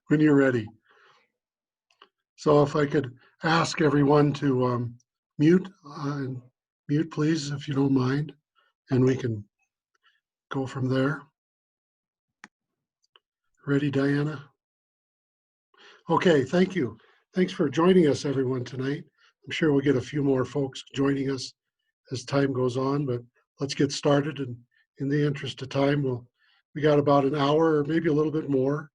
When you're ready. So if I could ask everyone to mute, mute please, if you don't mind, and we can go from there. Ready, Diana? Okay, thank you. Thanks for joining us, everyone, tonight. I'm sure we'll get a few more folks joining us as time goes on, but let's get started. And in the interest of time, we got about an hour or maybe a little bit more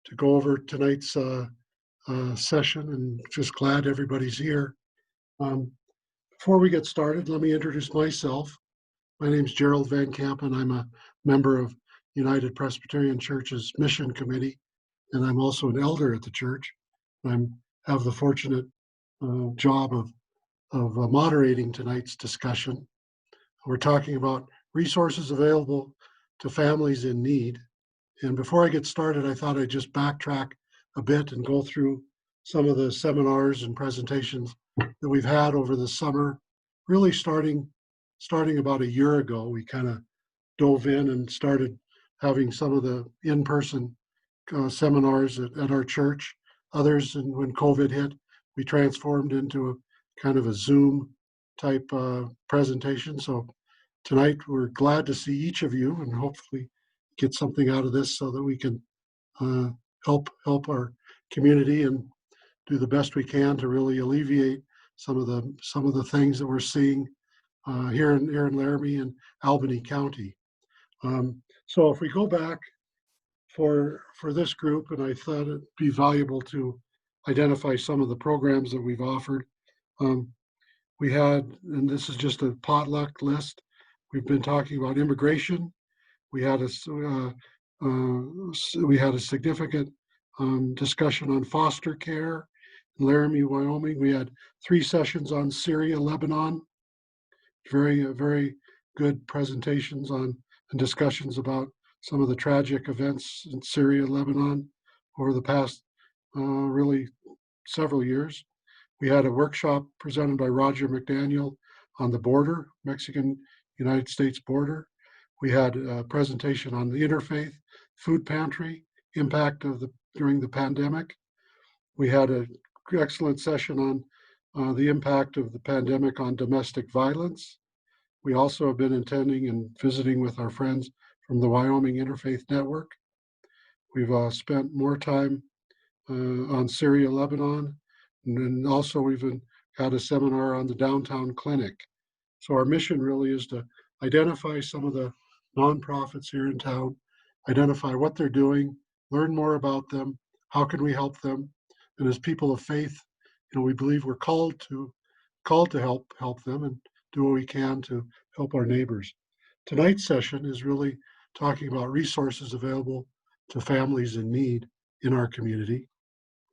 to go over tonight's session, and just glad everybody's here. Before we get started, let me introduce myself. My name is Gerald Van Camp, and I'm a member of United Presbyterian Church's Mission Committee, and I'm also an elder at the church. I have the fortunate job of moderating tonight's discussion. We're talking about resources available to families in need. And before I get started, I thought I'd just backtrack a bit and go through some of the seminars and presentations that we've had over the summer. Really starting about a year ago, we kind of dove in and started having some of the in-person seminars at our church. Others, and when COVID hit, we transformed into a kind of a Zoom type presentation. So tonight we're glad to see each of you and hopefully get something out of this so that we can help our community and do the best we can to really alleviate some of the things that we're seeing here in Laramie and Albany County. So if we go back for this group, and I thought it'd be valuable to identify some of the programs that we've offered. We had, and this is just a potluck list, we've been talking about immigration. We had a significant discussion on foster care in Laramie, Wyoming. We had 3 sessions on Syria, Lebanon. Very good presentations on and discussions about some of the tragic events in Syria, Lebanon over the past really several years. We had a workshop presented by Roger McDaniel on the border, Mexican-United States border. We had a presentation on the interfaith food pantry impact during the pandemic. We had an excellent session on the impact of the pandemic on domestic violence. We also have been attending and visiting with our friends from the Wyoming Interfaith Network. We've spent more time on Syria, Lebanon, and then also we've had a seminar on the downtown clinic. So our mission really is to identify some of the nonprofits here in town, identify what they're doing, learn more about them, how can we help them, and as people of faith, we believe we're called to help them and do what we can to help our neighbors. Tonight's session is really talking about resources available to families in need in our community.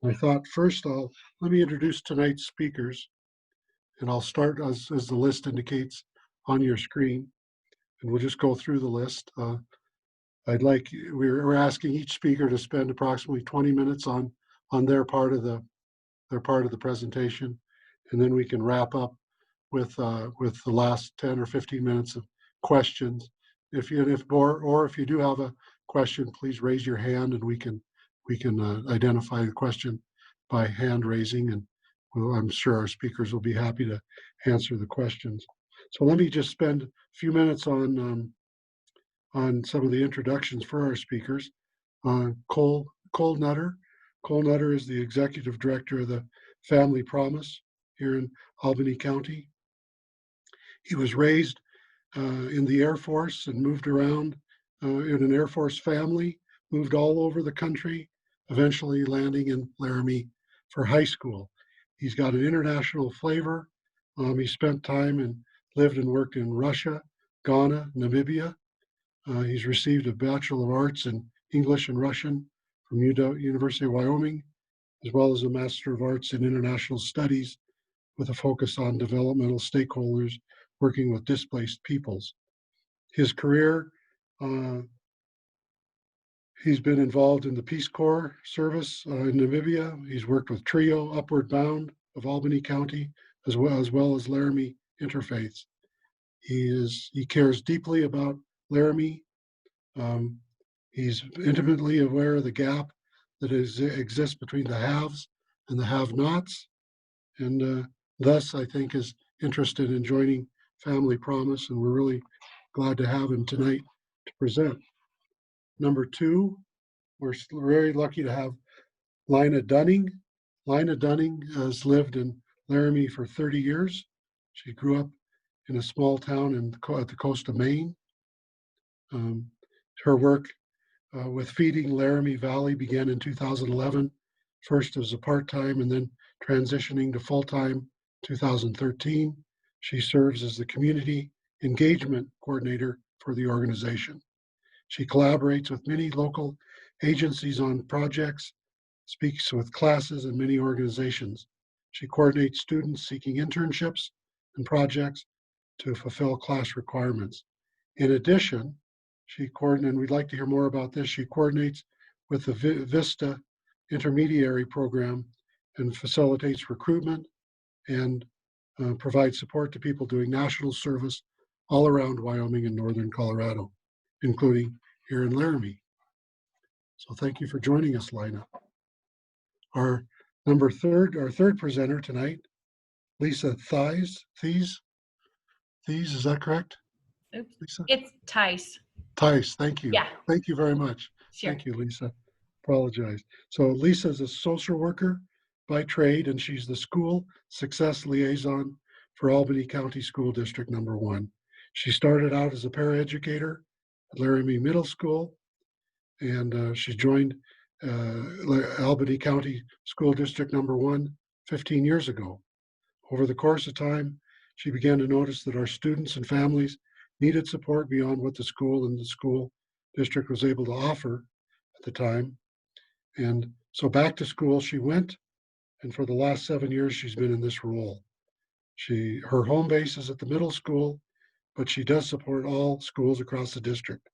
I thought first let me introduce tonight's speakers, and I'll start as the list indicates on your screen, and we'll just go through the list. We're asking each speaker to spend approximately 20 minutes on their part of the presentation, and then we can wrap up with the last 10 or 15 minutes of questions. If you do have a question, please raise your hand, and we can identify the question by hand raising, and I'm sure our speakers will be happy to answer the questions. So let me just spend a few minutes on some of the introductions for our speakers. Cole Nutter. Cole Nutter is the executive director of the Family Promise here in Albany County. He was raised in the Air Force and moved around in an Air Force family, moved all over the country, eventually landing in Laramie for high school. He's got an international flavor. He spent time and lived and worked in Russia, Ghana, Namibia. He's received a Bachelor of Arts in English and Russian from University of Wyoming, as well as a Master of Arts in International Studies with a focus on developmental stakeholders working with displaced peoples. His career, he's been involved in the Peace Corps service in Namibia. He's worked with TRIO, Upward Bound of Albany County, as well as Laramie Interfaiths. He cares deeply about Laramie. He's intimately aware of the gap that exists between the haves and the have-nots, and thus I think is interested in joining Family Promise, and we're really glad to have him tonight to present. Number two, we're very lucky to have Lina Dunning. Lina Dunning has lived in Laramie for 30 years. She grew up in a small town at the coast of Maine. Um, her work with Feeding Laramie Valley began in 2011, first as a part-time and then transitioning to full-time 2013. She serves as the community engagement coordinator for the organization. She collaborates with many local agencies on projects, speaks with classes and many organizations. She coordinates students seeking internships and projects to fulfill class requirements. In addition, and we'd like to hear more about this, she coordinates with the VISTA intermediary program and facilitates recruitment and provides support to people doing national service all around Wyoming and northern Colorado, including here in Laramie. So thank you for joining us, Lina. Our third presenter tonight, Lisa Theis, is that correct, Oops. Lisa? It's Theis. Theis, thank you. Yeah. Thank you very much. Sure. Thank you, Lisa. Apologize. So Lisa is a social worker by trade, and she's the school success liaison for Albany County School District Number 1. She started out as a paraeducator at Laramie Middle School, and she joined Albany County School District Number 1 15 years ago. Over the course of time, she began to notice that our students and families needed support beyond what the school and the school district was able to offer at the time. And so back to school she went, and for the last 7 years she's been in this role. Her home base is at the middle school, but she does support all schools across the district.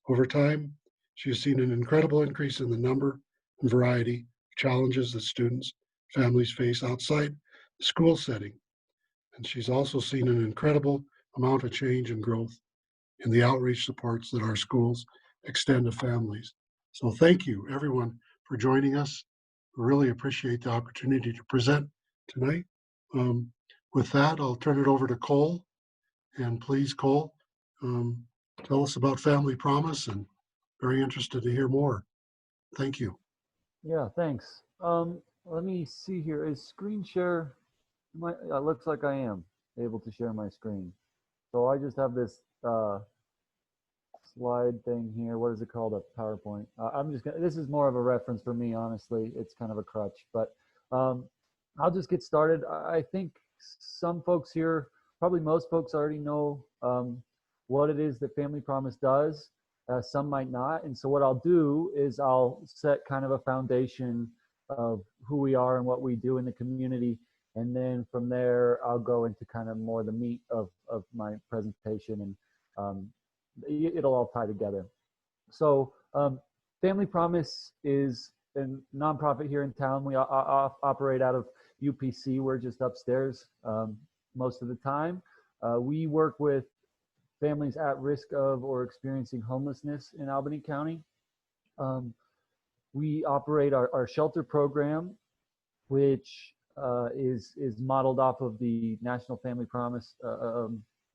Over time, she has seen an incredible increase in the number and variety of challenges that students, families face outside the school setting. And she's also seen an incredible amount of change and growth in the outreach supports that our schools extend to families. So thank you, everyone, for joining us. We really appreciate the opportunity to present tonight. With that, I'll turn it over to Cole. And please, Cole, tell us about Family Promise, and very interested to hear more. Thank you. Yeah, thanks. Let me see here. Is screen share? Looks like I am able to share my screen. So I just have this slide thing here. What is it called? A PowerPoint. This is more of a reference for me, honestly. It's kind of a crutch, but I'll just get started. I think some folks here, probably most folks already know what it is that Family Promise does. Some might not. And so what I'll do is I'll set kind of a foundation of who we are and what we do in the community. And then from there, I'll go into kind of more the meat of my presentation, and it'll all tie together. So Family Promise is a nonprofit here in town. We operate out of UPC. We're just upstairs most of the time. We work with families at risk of or experiencing homelessness in Albany County. We operate our shelter program, which is modeled off of the National Family Promise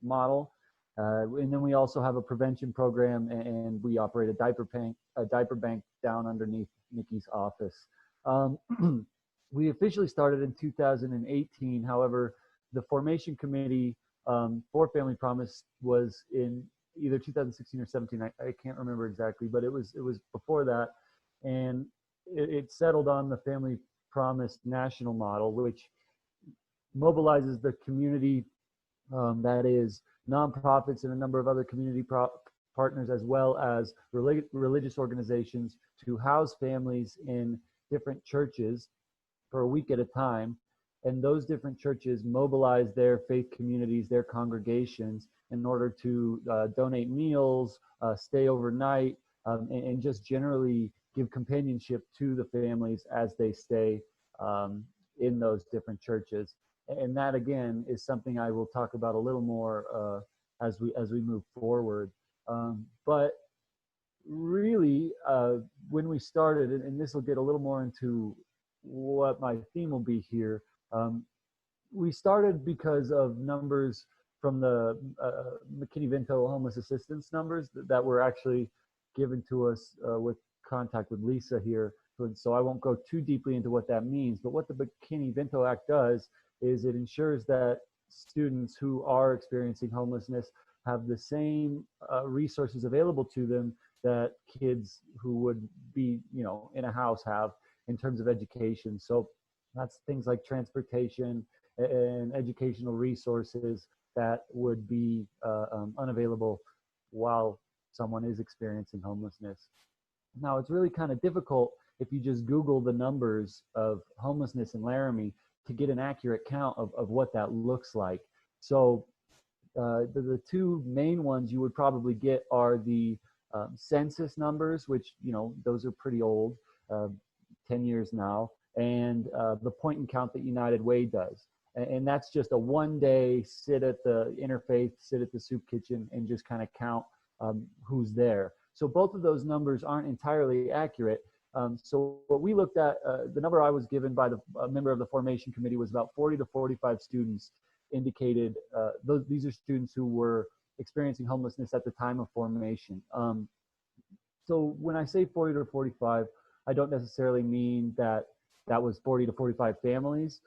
model. And then we also have a prevention program, and we operate a diaper bank down underneath Nikki's office. We officially started in 2018. However, the formation committee for Family Promise was in either 2016 or 17. I can't remember exactly, but it was before that, and it settled on the Family Promise national model, which mobilizes the community, that is nonprofits and a number of other community partners, as well as religious organizations, to house families in different churches for a week at a time. And those different churches mobilize their faith communities, their congregations, in order to donate meals, stay overnight, and just generally give companionship to the families as they stay in those different churches. And that, again, is something I will talk about a little more as we move forward. But really, when we started, and this will get a little more into what my theme will be here, we started because of numbers from the McKinney-Vento homeless assistance numbers that were actually given to us with contact with Lisa here. So I won't go too deeply into what that means, but what the McKinney-Vento Act does is it ensures that students who are experiencing homelessness have the same resources available to them that kids who would be, in a house have in terms of education. So that's things like transportation and educational resources that would be unavailable while someone is experiencing homelessness. Now, it's really kind of difficult if you just Google the numbers of homelessness in Laramie to get an accurate count of what that looks like. So the two main ones you would probably get are the census numbers, which, those are pretty old, 10 years now, and the point and count that United Way does. And that's just a one-day sit at the interfaith, sit at the soup kitchen, and just kind of count who's there. So both of those numbers aren't entirely accurate. So what we looked at, the number I was given by a member of the formation committee was about 40 to 45 students indicated. These are students who were experiencing homelessness at the time of formation. So when I say 40 to 45, I don't necessarily mean that was 40 to 45 families.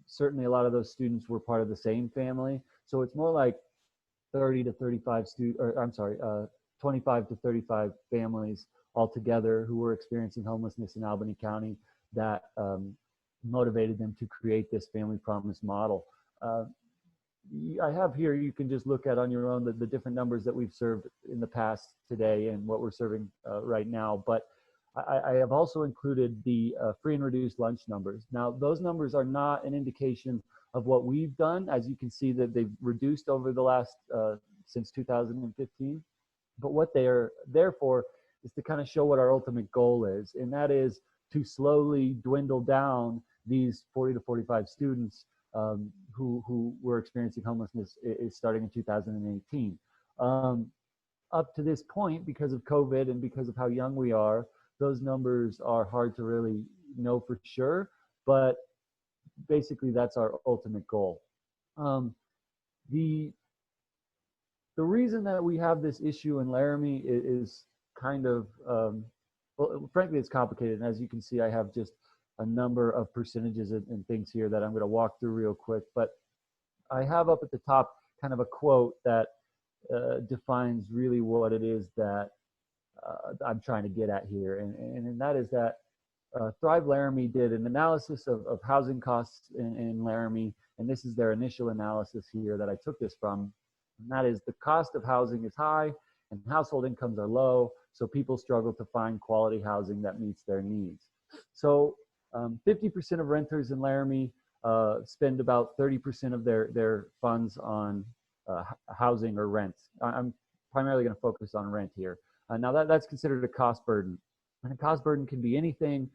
Certainly a lot of those students were part of the same family. So it's more like 30 to 35 25 to 35 families altogether who were experiencing homelessness in Albany County that motivated them to create this family promise model. I have here, you can just look at on your own the different numbers that we've served in the past today and what we're serving right now. But I have also included the free and reduced lunch numbers. Now, those numbers are not an indication of what we've done. As you can see, that they've reduced over the last, since 2015. But what they are there for is to kind of show what our ultimate goal is. And that is to slowly dwindle down these 40 to 45 students who were experiencing homelessness starting in 2018. Up to this point, because of COVID and because of how young we are, those numbers are hard to really know for sure, but basically that's our ultimate goal. The reason that we have this issue in Laramie is kind of, well, frankly, it's complicated. And as you can see, I have just a number of percentages and things here that I'm going to walk through real quick. But I have up at the top kind of a quote that defines really what it is that I'm trying to get at here. And that is that Thrive Laramie did an analysis of housing costs in Laramie. And this is their initial analysis here that I took this from. And that is, the cost of housing is high and household incomes are low, so people struggle to find quality housing that meets their needs. So 50% of renters in Laramie spend about 30% of their funds on housing or rent. I'm primarily going to focus on rent here. Now that's considered a cost burden. And a cost burden can be anything: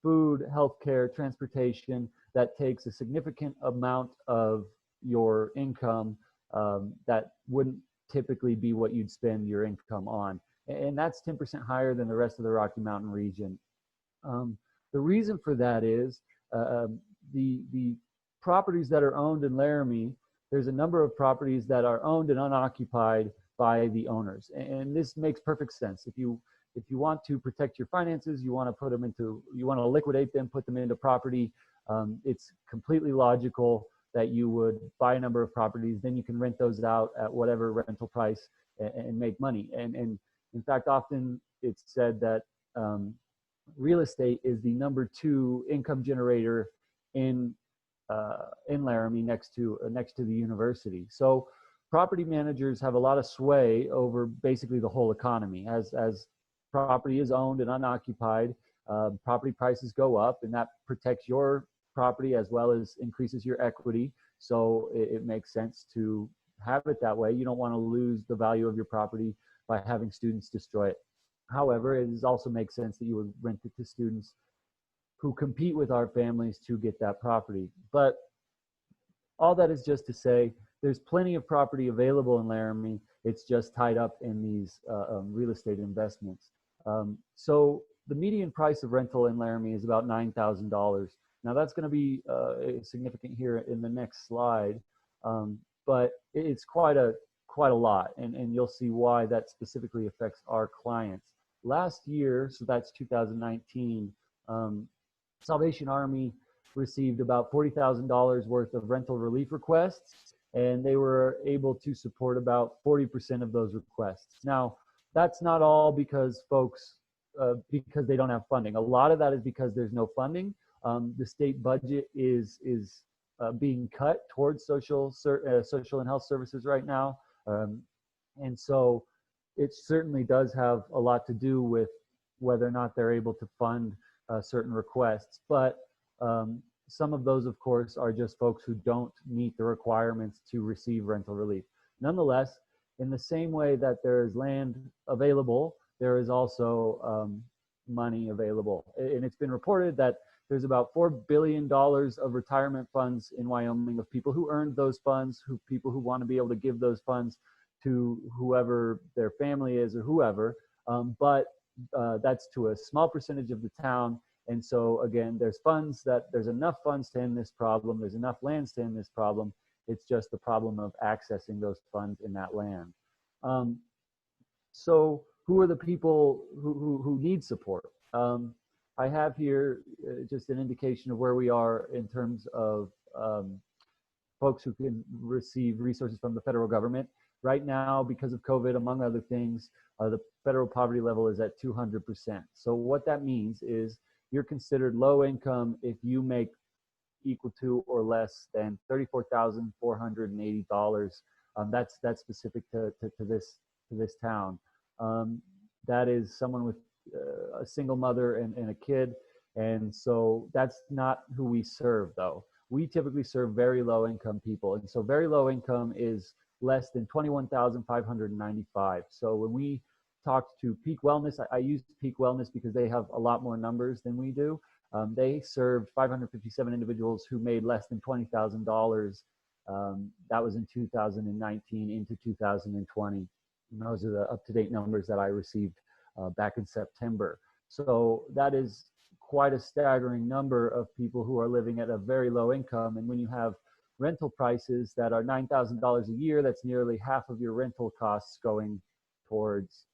food, healthcare, transportation, that takes a significant amount of your income that wouldn't typically be what you'd spend your income on. And that's 10% higher than the rest of the Rocky Mountain region. The reason for that is the properties that are owned in Laramie, there's a number of properties that are owned and unoccupied by the owners. And this makes perfect sense. If you want to protect your finances, you want to liquidate them, put them into property, it's completely logical that you would buy a number of properties, then you can rent those out at whatever rental price and make money. And in fact, often it's said that real estate is the #2 income generator in Laramie, next to the university. So property managers have a lot of sway over basically the whole economy. As property is owned and unoccupied, property prices go up, and that protects your property as well as increases your equity. So it makes sense to have it that way. You don't want to lose the value of your property by having students destroy it. However, it also makes sense that you would rent it to students who compete with our families to get that property. But all that is just to say, there's plenty of property available in Laramie. It's just tied up in these real estate investments. So the median price of rental in Laramie is about $9,000. Now that's going to be significant here in the next slide, but it's quite a lot, and you'll see why that specifically affects our clients. Last year, so that's 2019, Salvation Army received about $40,000 worth of rental relief requests, and they were able to support about 40% of those requests. Now, that's not all because folks, because they don't have funding. A lot of that is because there's no funding. The state budget is being cut towards social and health services right now. And so it certainly does have a lot to do with whether or not they're able to fund certain requests. But some of those, of course, are just folks who don't meet the requirements to receive rental relief. Nonetheless, in the same way that there is land available, there is also money available. And it's been reported that there's about $4 billion of retirement funds in Wyoming of people who earned those funds, people who want to be able to give those funds to whoever their family is or whoever. But that's to a small percentage of the town. And so again, there's enough funds to end this problem. There's enough lands to end this problem. It's just the problem of accessing those funds in that land. So who are the people who need support? I have here just an indication of where we are in terms of folks who can receive resources from the federal government. Right now, because of COVID, among other things, the federal poverty level is at 200%. So what that means is you're considered low income if you make equal to or less than $34,480. That's specific to this town. That is someone with a single mother and a kid, and so that's not who we serve, though. We typically serve very low income people, and so very low income is less than $21,595. So when we talked to Peak Wellness, I used Peak Wellness because they have a lot more numbers than we do. They served 557 individuals who made less than $20,000. That was in 2019 into 2020. And those are the up-to-date numbers that I received back in September. So that is quite a staggering number of people who are living at a very low income. And when you have rental prices that are $9,000 a year, that's nearly half of your rental costs going towards,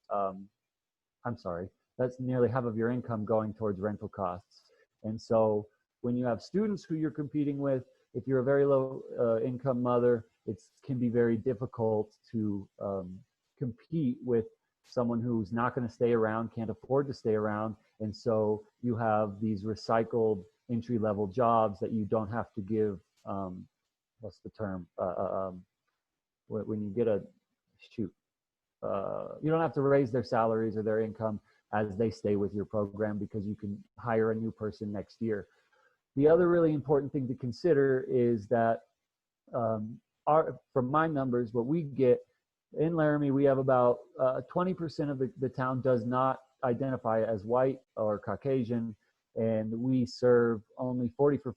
that's nearly half of your income going towards rental costs. And so when you have students who you're competing with, if you're a very low income mother, it can be very difficult to compete with someone who's not going to stay around, can't afford to stay around. And so you have these recycled entry-level jobs that you don't have to give, what's the term? When you get you don't have to raise their salaries or their income as they stay with your program because you can hire a new person next year. The other really important thing to consider is that from my numbers, what we get in Laramie, we have about 20% of the town does not identify as white or Caucasian, and we serve only 45%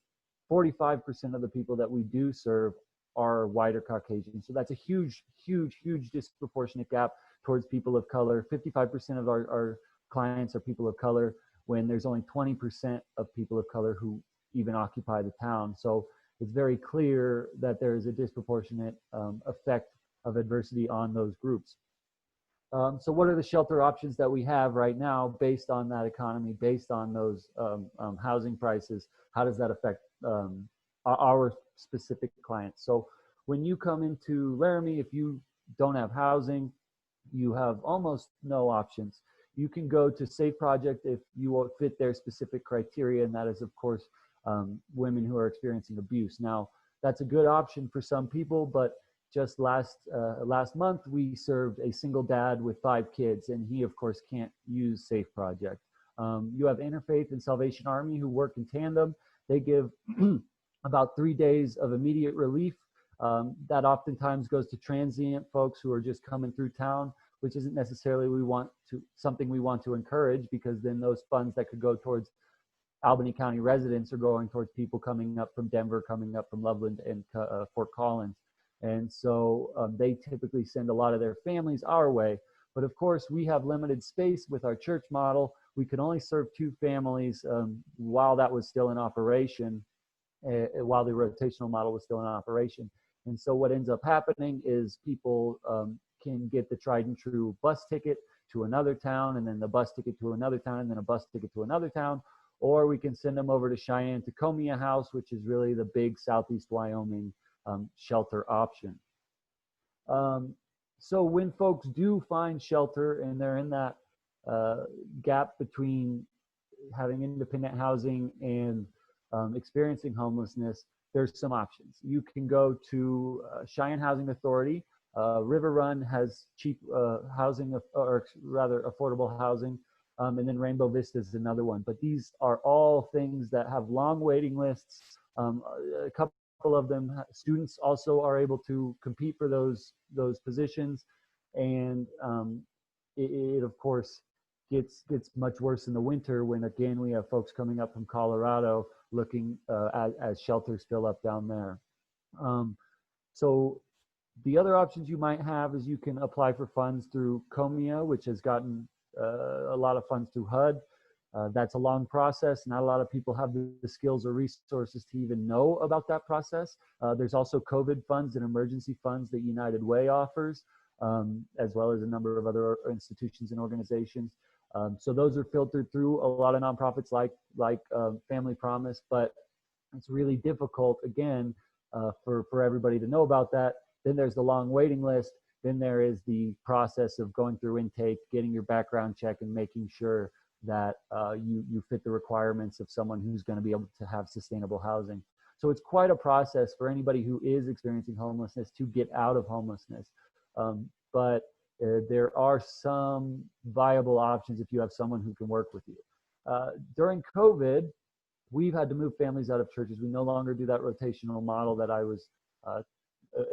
of the people that we do serve are white or Caucasian. So that's a huge, huge, huge disproportionate gap towards people of color. 55% of our clients are people of color, when there's only 20% of people of color who even occupy the town. So it's very clear that there is a disproportionate effect of adversity on those groups. So what are the shelter options that we have right now based on that economy, based on those housing prices? How does that affect our specific clients? So when you come into Laramie, if you don't have housing, you have almost no options. You can go to Safe Project if you won't fit their specific criteria, and that is, of course, women who are experiencing abuse. Now, that's a good option for some people, but just last month, we served a single dad with 5 kids, and he, of course, can't use Safe Project. You have Interfaith and Salvation Army who work in tandem. They give about 3 days of immediate relief. That oftentimes goes to transient folks who are just coming through town, which isn't necessarily something we want to encourage, because then those funds that could go towards Albany County residents are going towards people coming up from Denver, coming up from Loveland and Fort Collins. And so they typically send a lot of their families our way. But of course, we have limited space with our church model. We could only serve 2 families while that was still in operation, while the rotational model was still in operation. And so what ends up happening is people can get the tried and true bus ticket to another town, and then the bus ticket to another town, and then a bus ticket to another town. Or we can send them over to Cheyenne to Comia House, which is really the big Southeast Wyoming shelter option. So when folks do find shelter and they're in that gap between having independent housing and experiencing homelessness, there's some options. You can go to Cheyenne Housing Authority. River Run has cheap housing, or rather affordable housing, and then Rainbow Vista is another one. But these are all things that have long waiting lists. A couple of them, students also are able to compete for those positions, and it of course gets much worse in the winter when, again, we have folks coming up from Colorado looking as shelters fill up down there. So the other options you might have is you can apply for funds through Comia, which has gotten a lot of funds through HUD. That's a long process. Not a lot of people have the skills or resources to even know about that process. There's also COVID funds and emergency funds that United Way offers, as well as a number of other institutions and organizations. So those are filtered through a lot of nonprofits like Family Promise, but it's really difficult, again, for everybody to know about that. Then there's the long waiting list. Then there is the process of going through intake, getting your background check, and making sure that you fit the requirements of someone who's going to be able to have sustainable housing. So it's quite a process for anybody who is experiencing homelessness to get out of homelessness. But there are some viable options if you have someone who can work with you. During COVID, we've had to move families out of churches. We no longer do that rotational model that I was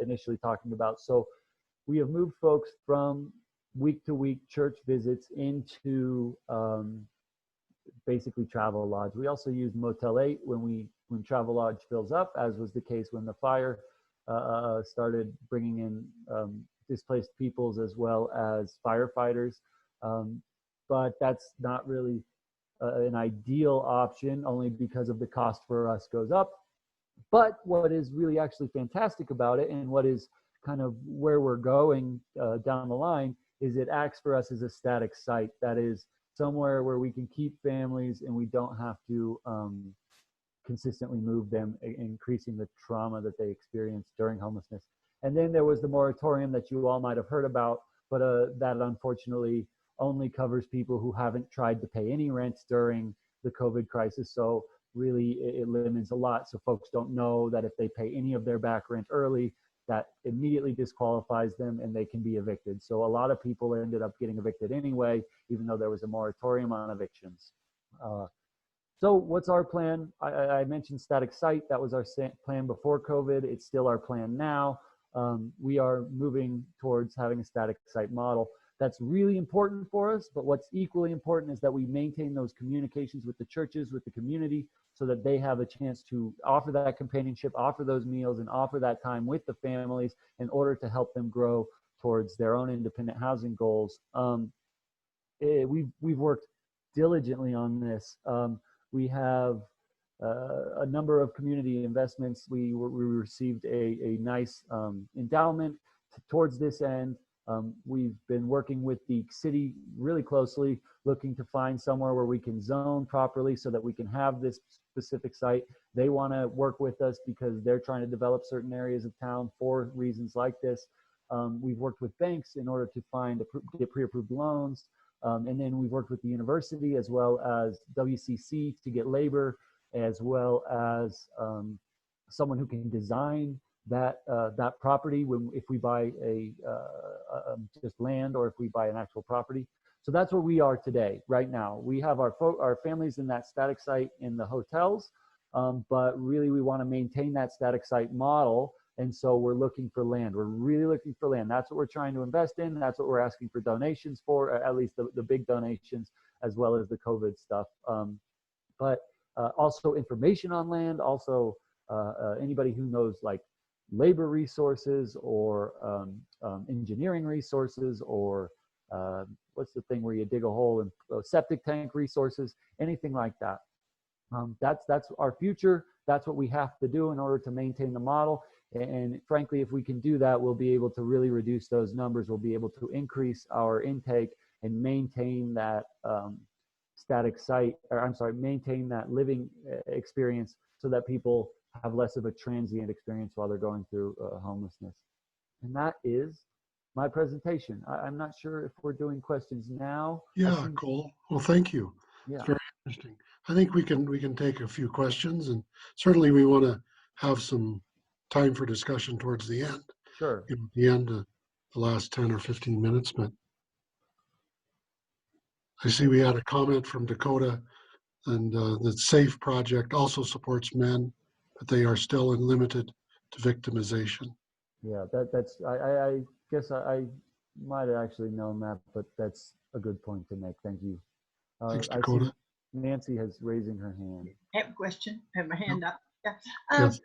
initially talking about. So we have moved folks from week-to-week church visits into basically Travel Lodge. We also use Motel 8 when Travel Lodge fills up, as was the case when the fire started bringing in displaced peoples as well as firefighters. But that's not really an ideal option, only because of the cost for us goes up. But what is really actually fantastic about it, and what is kind of where we're going down the line, is it acts for us as a static site. That is somewhere where we can keep families and we don't have to consistently move them, increasing the trauma that they experience during homelessness. And then there was the moratorium that you all might have heard about, but that unfortunately only covers people who haven't tried to pay any rent during the COVID crisis. So really it limits a lot. So folks don't know that if they pay any of their back rent early, that immediately disqualifies them and they can be evicted. So a lot of people ended up getting evicted anyway, even though there was a moratorium on evictions. So what's our plan? I mentioned static site. That was our plan before COVID. It's still our plan now. We are moving towards having a static site model. That's really important for us, but what's equally important is that we maintain those communications with the churches, with the community, so that they have a chance to offer that companionship, offer those meals, and offer that time with the families in order to help them grow towards their own independent housing goals. We've worked diligently on this. We have a number of community investments. We received a nice endowment towards this end. We've been working with the city really closely, looking to find somewhere where we can zone properly so that we can have this specific site. They want to work with us because they're trying to develop certain areas of town for reasons like this. We've worked with banks in order to get pre-approved loans. And then we've worked with the university as well as WCC to get labor, as well as someone who can design that property if we buy just land, or if we buy an actual property. So that's where we are today. Right now, we have our families in that static site in the hotels, but really we want to maintain that static site model. And so we're looking for land. We're really looking for land. That's what we're trying to invest in. That's what we're asking for donations for, at least the big donations, as well as the COVID stuff. But also information on land. Also, anybody who knows like labor resources or engineering resources or what's the thing where you dig a hole and septic tank resources, anything like that. That's our future. That's what we have to do in order to maintain the model. And frankly, if we can do that, we'll be able to really reduce those numbers. We'll be able to increase our intake and maintain that maintain that living experience so that people have less of a transient experience while they're going through homelessness. And that is my presentation. I'm not sure if we're doing questions now. Yeah, Cole. Well, thank you. Yeah. It's very interesting. I think we can take a few questions, and certainly we want to have some time for discussion towards the end. Sure. At the end of the last 10 or 15 minutes, but I see we had a comment from Dakota, and the SAFE project also supports men, but they are still limited to victimization. Yeah, that's I guess I might have actually known that, but that's a good point to make. Thank you. Thanks, Dakota. I see Nancy has raising her hand. I have a question. I have my hand up. Yeah. Yes.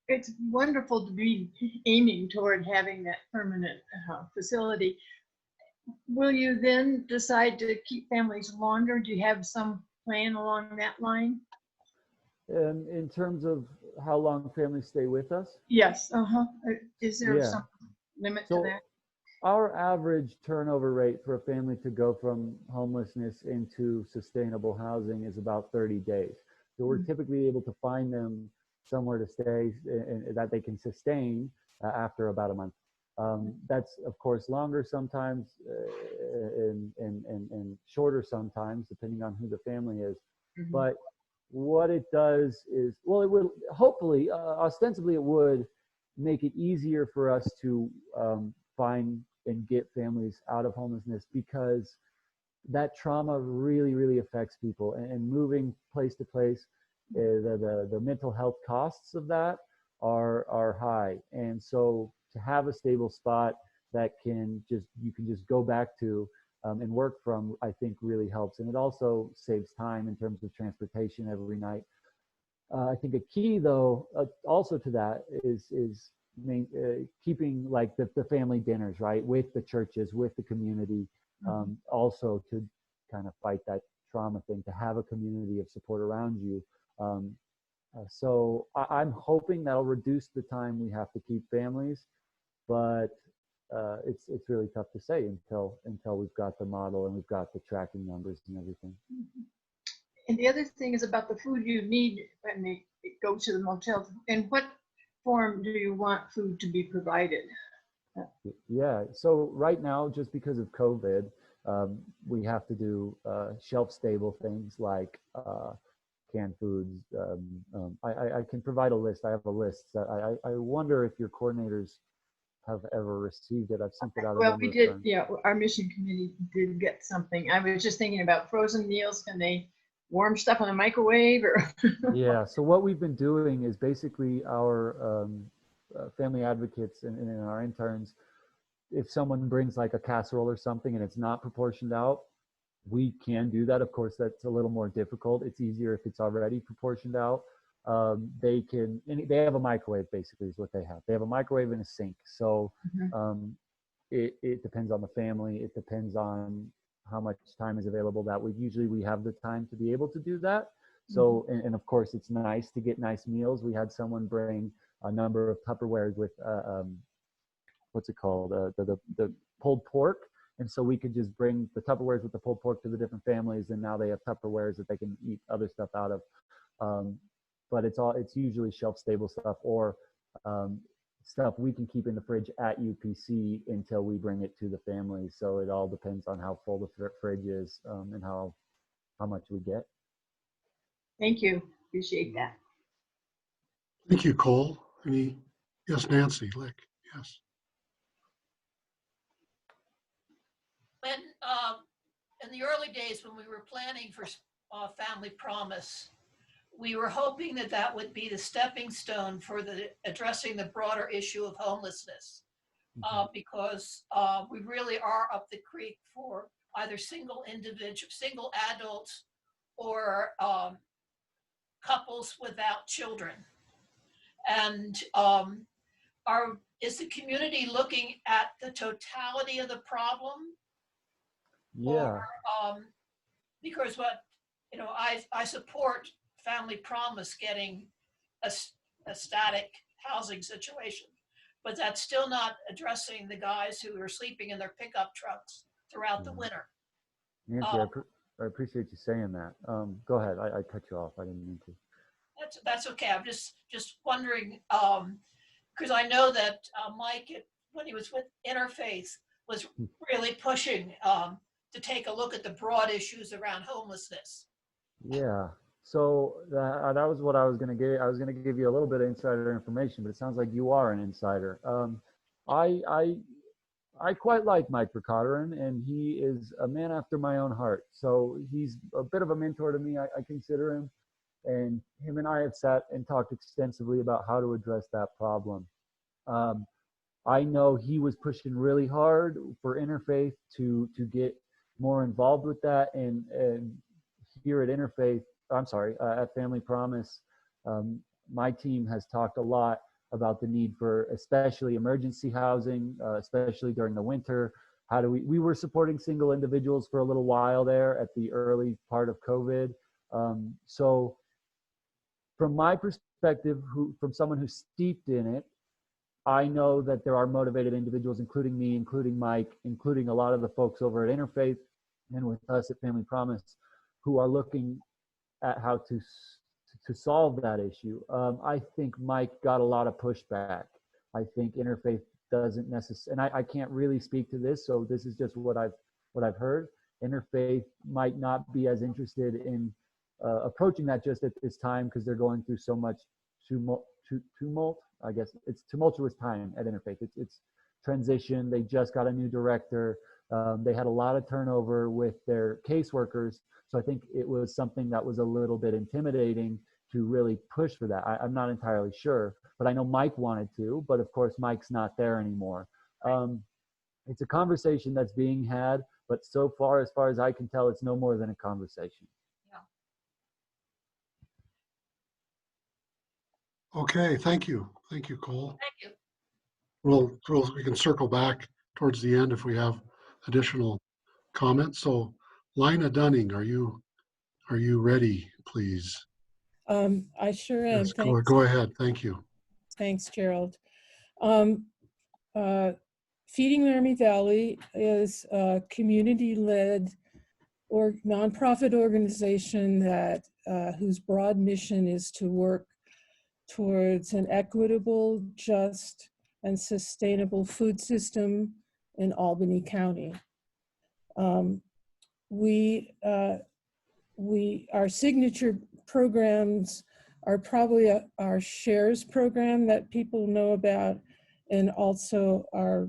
It's wonderful to be aiming toward having that permanent facility. Will you then decide to keep families longer? Do you have some plan along that line? In terms of how long families stay with us? Yes. Is there Yeah. some limit So to that? our average turnover rate for a family to go from homelessness into sustainable housing is about 30 days. So we're typically able to find them somewhere to stay and that they can sustain after about a month. That's of course longer sometimes and shorter sometimes, depending on who the family is. Mhm. But what it does is, well, it would hopefully, ostensibly, it would make it easier for us to find and get families out of homelessness, because that trauma really, really affects people, and moving place to place, the mental health costs of that are high. And so to have a stable spot that you can just go back to and work from, I think really helps. And it also saves time in terms of transportation every night. I think a key though, also to that is keeping like the family dinners, right, with the churches, with the community, also to kind of fight that trauma thing, to have a community of support around you. So I'm hoping that'll reduce the time we have to keep families, but it's really tough to say until we've got the model and we've got the tracking numbers and everything. And the other thing is about the food you need when they go to the motel. In what form do you want food to be provided? Yeah, so right now, just because of COVID, we have to do shelf-stable things like canned foods. I can provide a list. I have a list. I wonder if your coordinators have ever received it. I've sent it out. Well, we did. Yeah, our mission committee did get something. I was just thinking about frozen meals. Can they warm stuff in the microwave or? Yeah. So what we've been doing is basically our family advocates and our interns, if someone brings like a casserole or something and it's not proportioned out, we can do that. Of course, that's a little more difficult. It's easier if it's already proportioned out. They have a microwave, basically is what they have. They have a microwave and a sink. So it depends on the family. It depends on how much time is available that week. Usually we have the time to be able to do that. So, and of course it's nice to get nice meals. We had someone bring a number of Tupperwares with, what's it called? The pulled pork. And so we could just bring the Tupperwares with the pulled pork to the different families, and now they have Tupperwares that they can eat other stuff out of. But it's usually shelf-stable stuff or stuff we can keep in the fridge at UPC until we bring it to the family. So it all depends on how full the fridge is and how much we get. Thank you. Appreciate that. Thank you, Cole. Yes, Nancy, Lick. Yes. When in the early days when we were planning for Family Promise, we were hoping that would be the stepping stone for addressing the broader issue of homelessness, because we really are up the creek for either single adults or couples without children. And is the community looking at the totality of the problem? Yeah. Or, because I support Family Promise getting a static housing situation, but that's still not addressing the guys who are sleeping in their pickup trucks throughout the winter. Nancy, I appreciate you saying that. Go ahead. I cut you off. I didn't mean to. That's okay. I'm just wondering, because I know that Mike, when he was with Interfaith, was really pushing to take a look at the broad issues around homelessness. Yeah. So that was what I was going to give. I was going to give you a little bit of insider information, but it sounds like you are an insider. I quite like Mike Vercotteren, and he is a man after my own heart. So he's a bit of a mentor to me. I consider him, and him and I have sat and talked extensively about how to address that problem. I know he was pushing really hard for Interfaith to get more involved with that, and here at Interfaith, at Family Promise, my team has talked a lot about the need for especially emergency housing, especially during the winter. How do we were supporting single individuals for a little while there at the early part of COVID. So from my perspective, from someone who's steeped in it, I know that there are motivated individuals, including me, including Mike, including a lot of the folks over at Interfaith and with us at Family Promise, who are looking at how to solve that issue. I think Mike got a lot of pushback. I think Interfaith doesn't necessarily, and I can't really speak to this, so this is just what I've heard. Interfaith might not be as interested in approaching that just at this time because they're going through so much tumult. I guess it's tumultuous time at Interfaith. It's transition. They just got a new director. They had a lot of turnover with their caseworkers. So I think it was something that was a little bit intimidating to really push for that. I'm not entirely sure, but I know Mike wanted to, but of course Mike's not there anymore. It's a conversation that's being had, but so far as I can tell, it's no more than a conversation. Okay, thank you. Thank you, Cole. Thank you. We can circle back towards the end if we have additional comments. So Lina Dunning, are you ready, please? I sure am. Yes, Thanks. go ahead. Thank you. Thanks, Gerald. Feeding Laramie Valley is a community-led or nonprofit organization that whose broad mission is to work towards an equitable, just, and sustainable food system in Albany County. Our signature programs are probably our shares program that people know about, and also our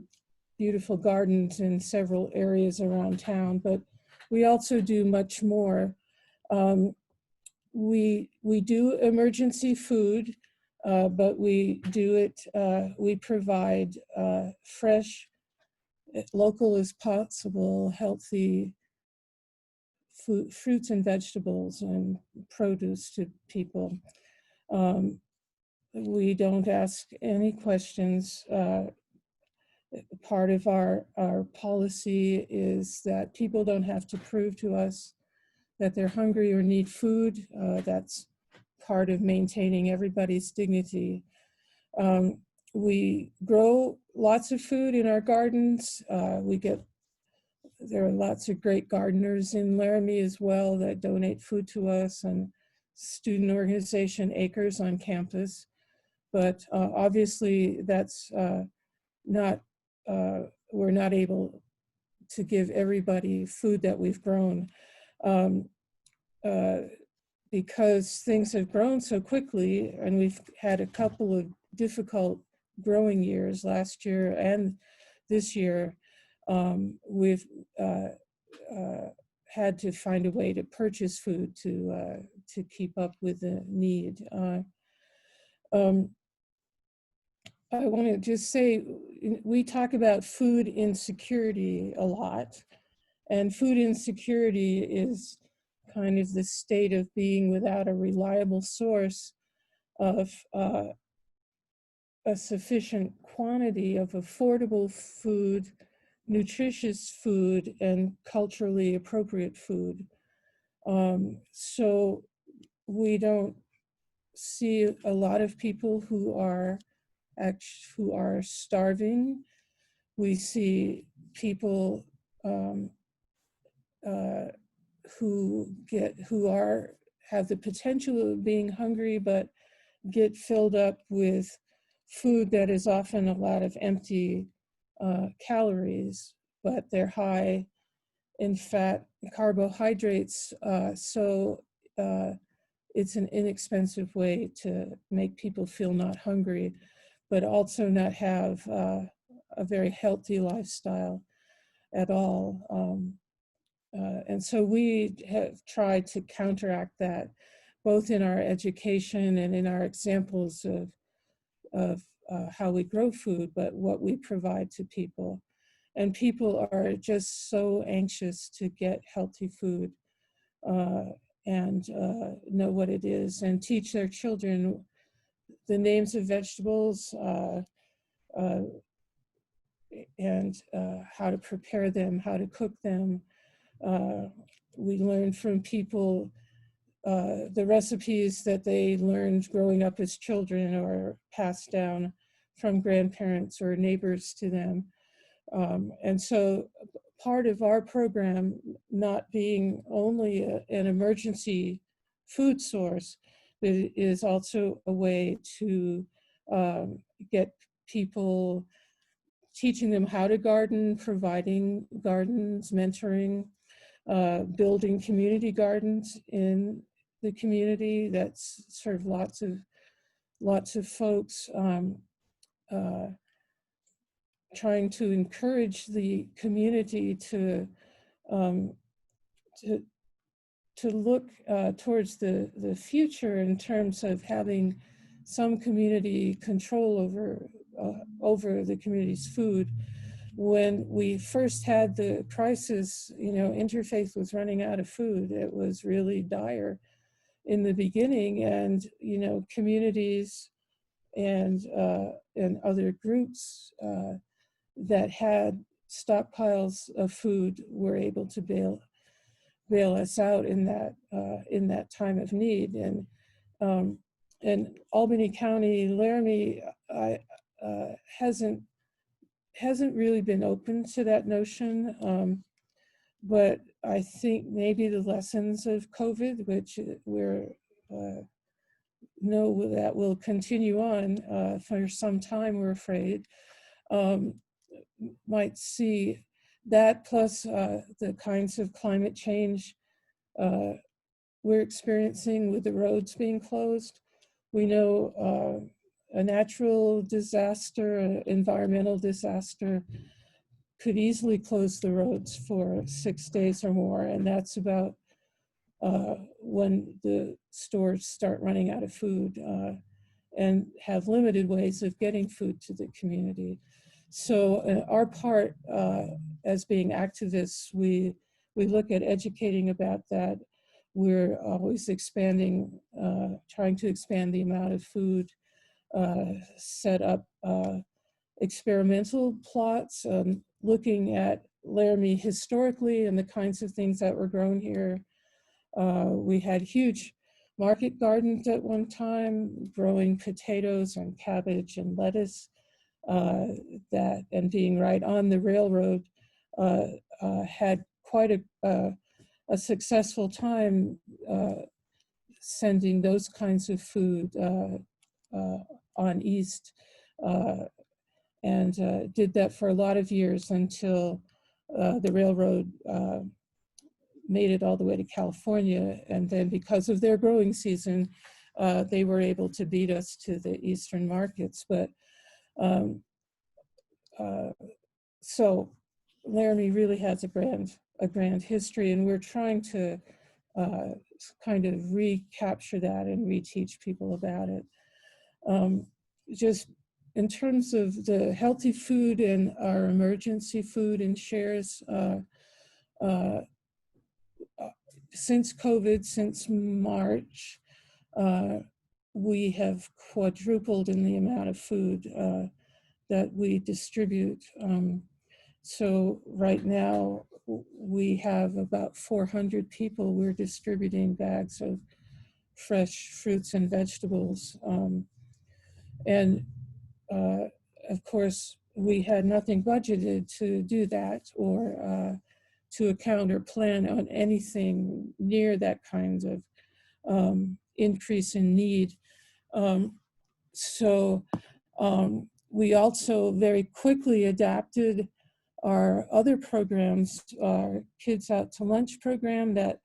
beautiful gardens in several areas around town, but we also do much more. We do emergency food, but we provide fresh, local as possible, healthy fruits and vegetables and produce to people. We don't ask any questions. Part of our policy is that people don't have to prove to us that they're hungry or need food. That's part of maintaining everybody's dignity. We grow lots of food in our gardens. There are lots of great gardeners in Laramie as well that donate food to us, and student organization Acres on campus. But obviously that's we're not able to give everybody food that we've grown. Because things have grown so quickly, and we've had a couple of difficult growing years last year and this year, we've had to find a way to purchase food to keep up with the need. I want to just say, we talk about food insecurity a lot, and food insecurity is kind of the state of being without a reliable source of a sufficient quantity of affordable food, nutritious food, and culturally appropriate food. So we don't see a lot of people who are starving. We see people who have the potential of being hungry, but get filled up with food that is often a lot of empty calories, but they're high in fat, carbohydrates. So it's an inexpensive way to make people feel not hungry, but also not have a very healthy lifestyle at all. And so we have tried to counteract that, both in our education and in our examples of how we grow food, but what we provide to people. And people are just so anxious to get healthy food and know what it is, and teach their children the names of vegetables and how to prepare them, how to cook them. We learn from people the recipes that they learned growing up as children or passed down from grandparents or neighbors to them. And so part of our program, not being only an emergency food source, but it is also a way to get people, teaching them how to garden, providing gardens, mentoring, building community gardens in the community. That's sort of lots of folks trying to encourage the community to look towards the future in terms of having some community control over the community's food. When we first had the crisis, Interfaith was running out of food. It was really dire in the beginning, and communities and other groups that had stockpiles of food were able to bail us out in that time of need. And Albany County, Laramie, hasn't really been open to that notion. But I think maybe the lessons of COVID, which we're know that will continue on for some time, we're afraid, might see that, plus the kinds of climate change we're experiencing with the roads being closed. We know a natural disaster, an environmental disaster, could easily close the roads for 6 days or more, and that's about when the stores start running out of food and have limited ways of getting food to the community. So our part as being activists, we look at educating about that. We're always expanding, trying to expand the amount of food, set up experimental plots, looking at Laramie historically and the kinds of things that were grown here. We had huge market gardens at one time, growing potatoes and cabbage and lettuce, and being right on the railroad, had quite a successful time sending those kinds of food on east, and did that for a lot of years until the railroad made it all the way to California. And then because of their growing season, they were able to beat us to the eastern markets. But so Laramie really has a grand history, and we're trying to kind of recapture that and reteach people about it. Just in terms of the healthy food and our emergency food and shares, since COVID, since March, we have quadrupled in the amount of food that we distribute. So right now we have about 400 people we're distributing bags of fresh fruits and vegetables. And of course, we had nothing budgeted to do that or to account or plan on anything near that kind of increase in need. So we also very quickly adapted our other programs, our Kids Out to Lunch program that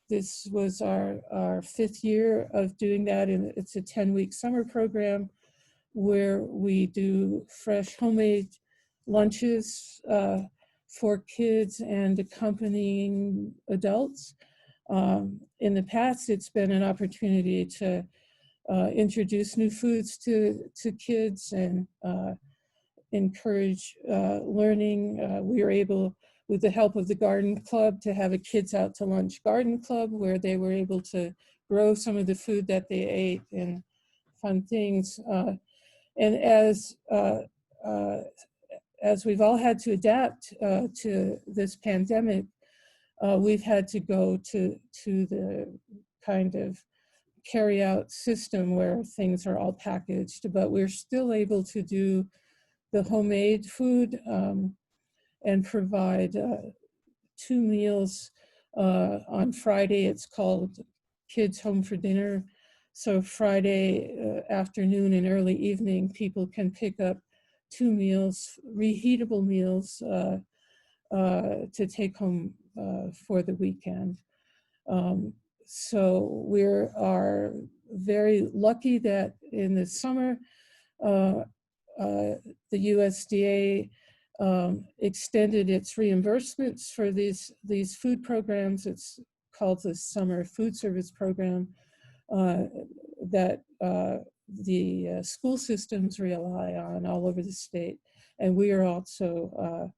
this was our 5th year of doing that, and it's a 10-week summer program where we do fresh homemade lunches for kids and accompanying adults. In the past, it's been an opportunity to introduce new foods to kids and encourage learning. We were able, with the help of the garden club, to have a Kids Out to Lunch garden club where they were able to grow some of the food that they ate and fun things. And as we've all had to adapt to this pandemic, we've had to go to the kind of carry-out system where things are all packaged, but we're still able to do the homemade food and provide 2 meals. On Friday, it's called Kids Home for Dinner. So Friday afternoon and early evening, people can pick up 2 meals, reheatable meals to take home for the weekend. So we are very lucky that in the summer, the USDA extended its reimbursements for these food programs. It's called the Summer Food Service Program that the school systems rely on all over the state. And we are also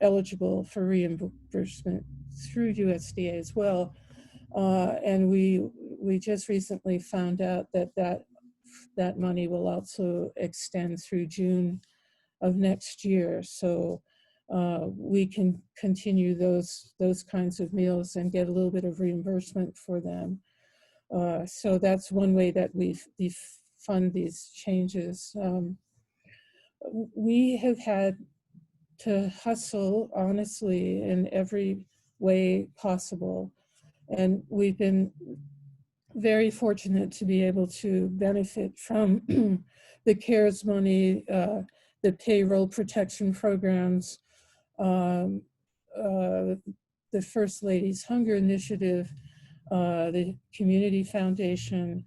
eligible for reimbursement through USDA as well. And we just recently found out that money will also extend through June of next year. So we can continue those kinds of meals and get a little bit of reimbursement for them. So that's one way that we fund these changes. We have had to hustle, honestly, in every way possible. And we've been very fortunate to be able to benefit from the CARES money, the payroll protection programs, the First Lady's Hunger Initiative, the Community Foundation,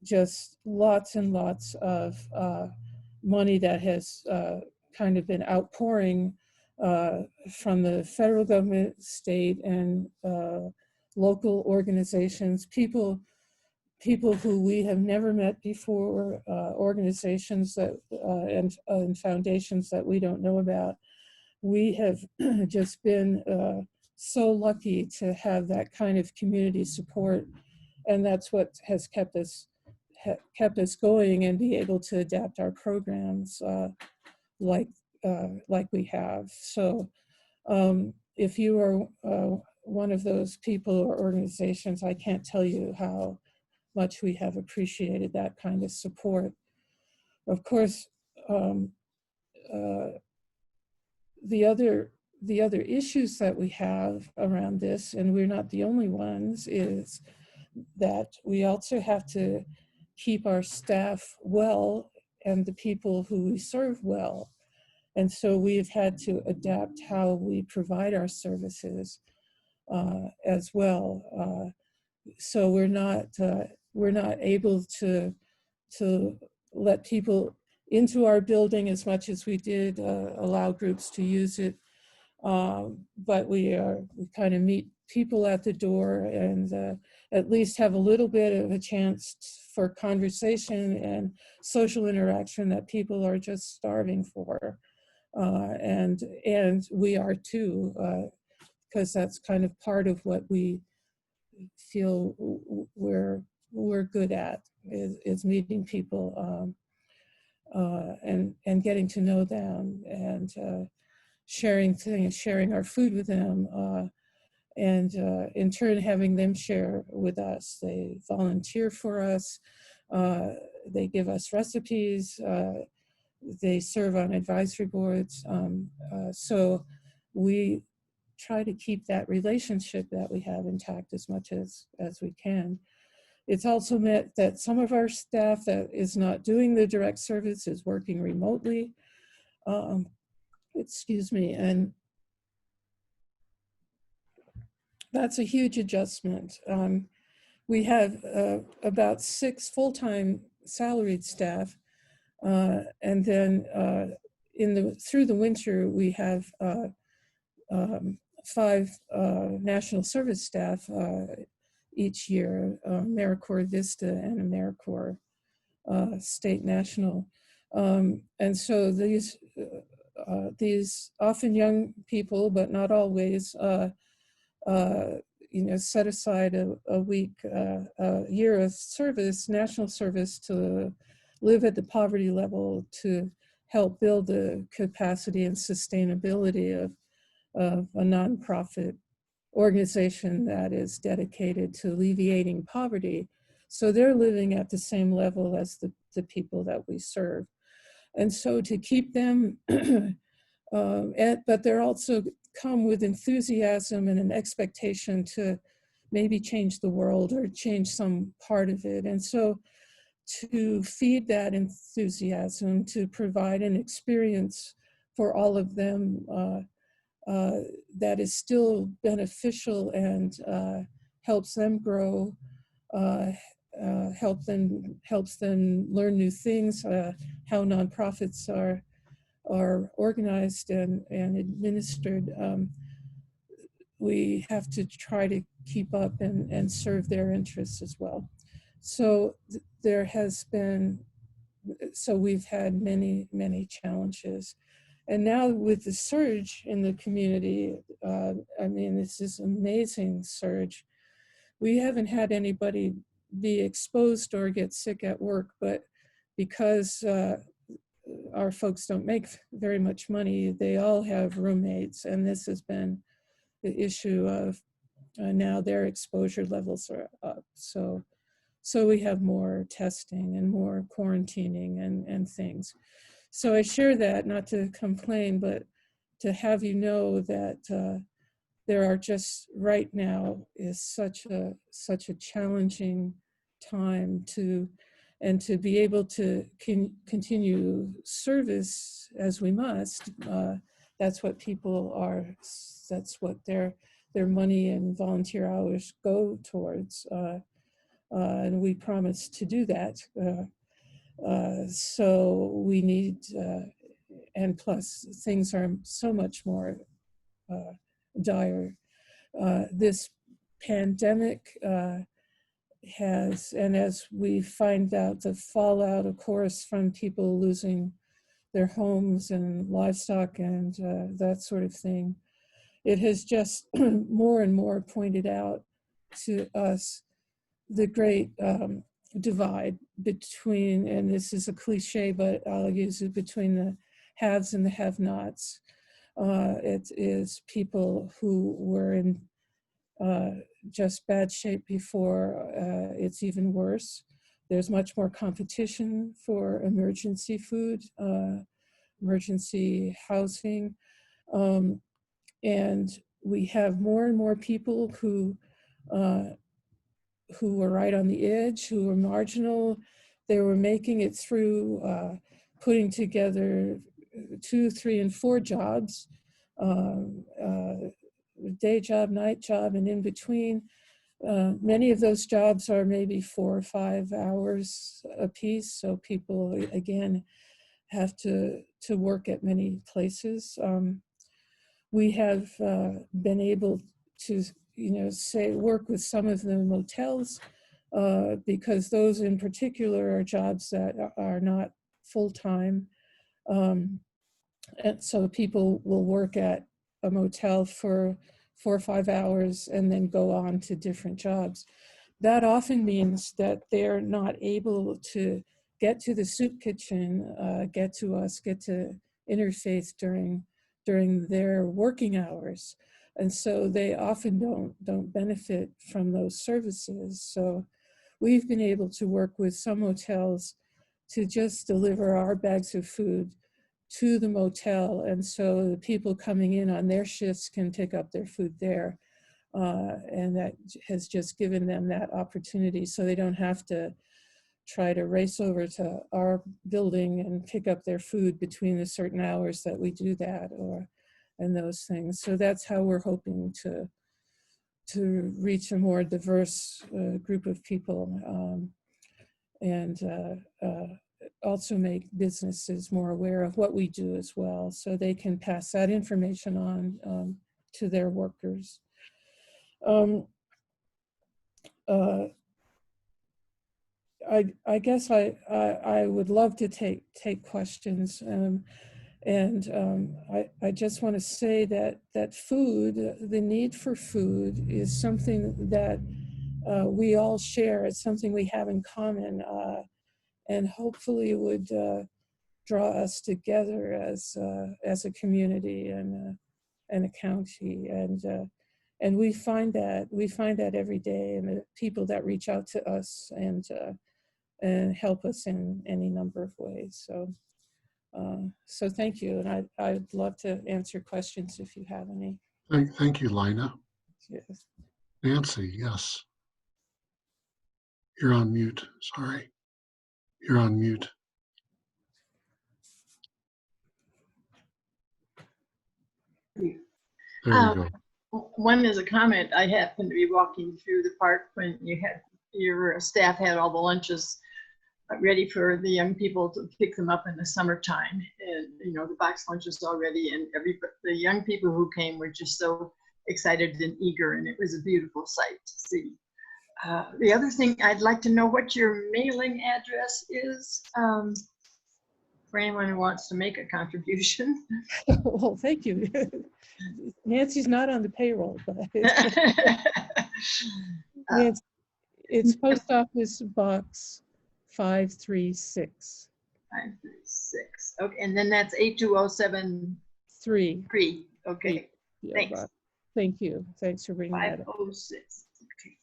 just lots and lots of money that has kind of been outpouring from the federal government, state, and local organizations, people who we have never met before, organizations that and foundations that we don't know about. We have just been so lucky to have that kind of community support, and that's what has kept us going and be able to adapt our programs like we have. So if you are one of those people or organizations, I can't tell you how much we have appreciated that kind of support. Of course, the other issues that we have around this, and we're not the only ones, is that we also have to keep our staff well and the people who we serve well. And so we've had to adapt how we provide our services as well. So we're not able to let people into our building as much as we did, allow groups to use it. But we kind of meet people at the door and at least have a little bit of a chance for conversation and social interaction that people are just starving for. And we are too, because that's kind of part of what we feel we're we're good at is meeting people and getting to know them and sharing things, sharing our food with them, and in turn having them share with us. They volunteer for us. They give us recipes. They serve on advisory boards. So we try to keep that relationship that we have intact as much as we can. It's also meant that some of our staff that is not doing the direct service is working remotely. Excuse me, and that's a huge adjustment. We have about 6 full-time salaried staff, and then through the winter we have 5 national service staff each year, AmeriCorps Vista and AmeriCorps State National. And so these often young people, but not always, set aside a week, a year of service, national service, to live at the poverty level to help build the capacity and sustainability of a nonprofit organization that is dedicated to alleviating poverty. So they're living at the same level as the people that we serve. And so to keep them, but they're also come with enthusiasm and an expectation to maybe change the world or change some part of it. And so to feed that enthusiasm, to provide an experience for all of them that is still beneficial and helps them grow, helps them learn new things, how nonprofits are organized and administered. We have to try to keep up and serve their interests as well. So there has been, so we've had many, many challenges. And now with the surge in the community, I mean, it's this amazing surge. We haven't had anybody be exposed or get sick at work, but because our folks don't make very much money, they all have roommates, and this has been the issue of now their exposure levels are up. So we have more testing and more quarantining and things. So I share that not to complain, but to have you know that there are just right now is such a challenging time to be able to continue service as we must. That's what people are. That's what their money and volunteer hours go towards, and we promise to do that. So we need, and plus things are so much more dire. This pandemic has, and as we find out the fallout, of course, from people losing their homes and livestock and that sort of thing, it has just more and more pointed out to us the great divide between, and this is a cliche, but I'll use it, between the haves and the have-nots. It is people who were in just bad shape before. It's even worse. There's much more competition for emergency food, emergency housing, and we have more and more people who were right on the edge, who were marginal. They were making it through putting together 2, 3, and 4 jobs, day job, night job, and in between. Many of those jobs are maybe 4 or 5 hours a piece. So people, again, have to work at many places. We have been able to, work with some of the motels because those in particular are jobs that are not full-time. And so people will work at a motel for 4 or 5 hours and then go on to different jobs. that often means that they're not able to get to the soup kitchen, get to us, get to interfaith during their working hours. And so they often don't benefit from those services. So we've been able to work with some hotels to just deliver our bags of food to the motel. And so the people coming in on their shifts can pick up their food there. And that has just given them that opportunity so they don't have to try to race over to our building and pick up their food between the certain hours that we do that, and those things. So that's how we're hoping to reach a more diverse group of people, and also make businesses more aware of what we do as well, so they can pass that information on to their workers. I guess I would love to take questions, and I just want to say that food, the need for food, is something that we all share. It's something we have in common, and hopefully would draw us together as a community and a county, and we find that every day, and the people that reach out to us and help us in any number of ways. So thank you, and I'd love to answer questions if you have any. Thank you, Lina. Yes. Nancy, yes. You're on mute. Sorry. You're on mute. There you go. One is a comment. I happened to be walking through the park when your staff had all the lunches ready for the young people to pick them up in the summertime, and the box lunches already, and the young people who came were just so excited and eager, and it was a beautiful sight to see. The other thing, I'd like to know what your mailing address is, for anyone who wants to make a contribution. Well, thank you. Nancy's not on the payroll, but it's Post Office Box 536. 536. Okay, and then that's 82073. Okay, Yeah, thanks. right. Thank you. Thanks for bringing that up. 506. Okay.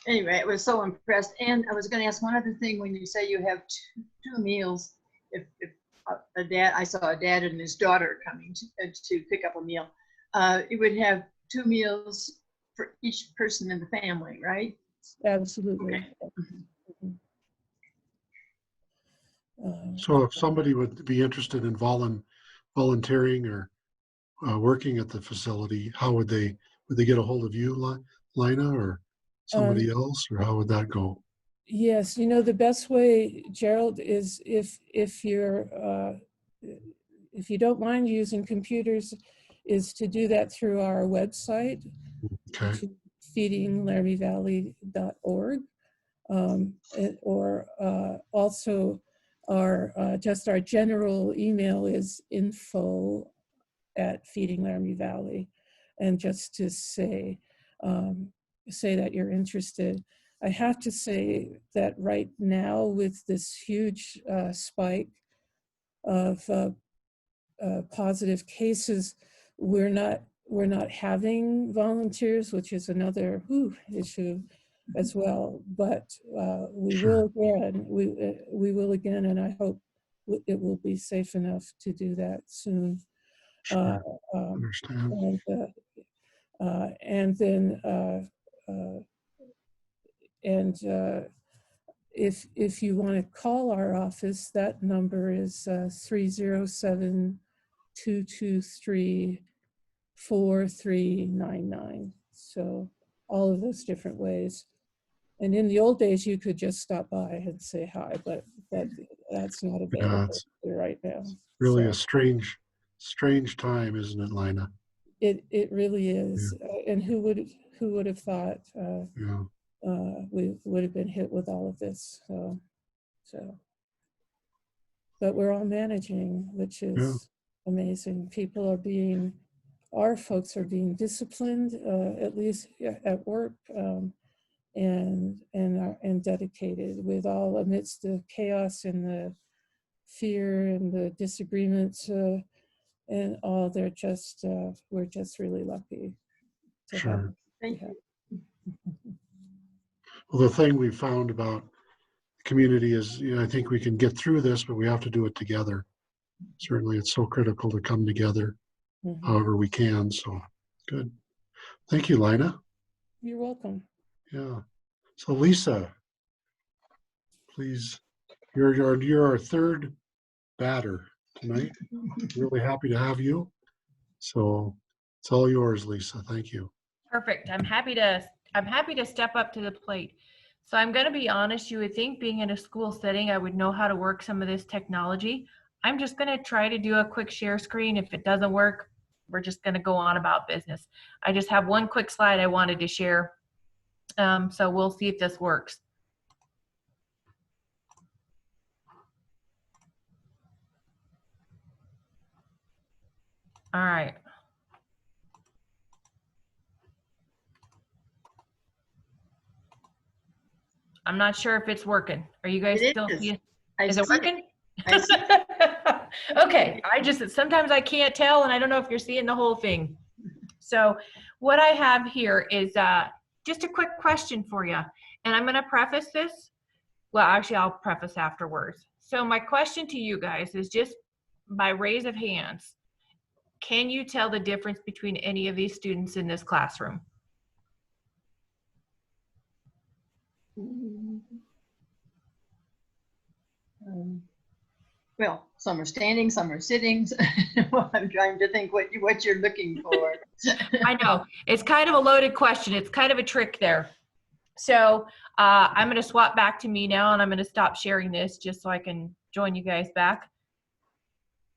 Anyway, I was so impressed. And I was going to ask one other thing. When you say you have two meals, if I saw a dad and his daughter coming to pick up a meal, you would have 2 meals for each person in the family, right? Absolutely. Okay. So if somebody would be interested in volunteering or working at the facility, how would they get a hold of you, Lina, or somebody else, or how would that go? Yes, the best way, Gerald, is if you don't mind using computers, is to do that through our website, Okay. feedinglariemievalley.org, or also our general email is info@feedinglariemievalley, and just to say that you're interested. I have to say that right now, with this huge spike of positive cases, we're not having volunteers, which is another issue as well. But we Sure. will again, and I hope it will be safe enough to do that soon. Sure. Understand. And then if you want to call our office, that number is 307-223-4399. So all of those different ways. And in the old days, you could just stop by and say hi, but that's not available right now. Really So a strange time, isn't it, Lina? it really is. Yeah. And who would have thought Yeah. we would have been hit with all of this? So, but we're all managing, which is amazing. Our folks are being disciplined, at least at work. and dedicated, with all amidst the chaos and the fear and the disagreements and all. They're just we're just really lucky to have Sure. them. Thank Yeah. you. Well, the thing we found about the community is, you know, I think we can get through this, but we have to do it together. Certainly, it's so critical to come together Mhm. however we can. So good. Thank you, Lina. You're welcome. Yeah. So Lisa, please, you're our third batter tonight. Really happy to have you. So it's all yours, Lisa. Thank you. Perfect. I'm happy to step up to the plate. So I'm going to be honest, you would think being in a school setting, I would know how to work some of this technology. I'm just going to try to do a quick share screen. If it doesn't work, we're just going to go on about business. I just have one quick slide I wanted to share. So we'll see if this works. All right. I'm not sure if it's working. Are you guys It still is. seeing? I Is it see it. working? I see Okay, sometimes I can't tell, and I don't know if you're seeing the whole thing. So what I have here is just a quick question for you. And I'm going to preface this. Well, actually, I'll preface afterwards. So my question to you guys is just by raise of hands. Can you tell the difference between any of these students in this classroom? Well, some are standing, some are sitting. Well, I'm trying to think what you're looking for. I know. It's kind of a loaded question. It's kind of a trick there. So I'm going to swap back to me now, and I'm going to stop sharing this just so I can join you guys back.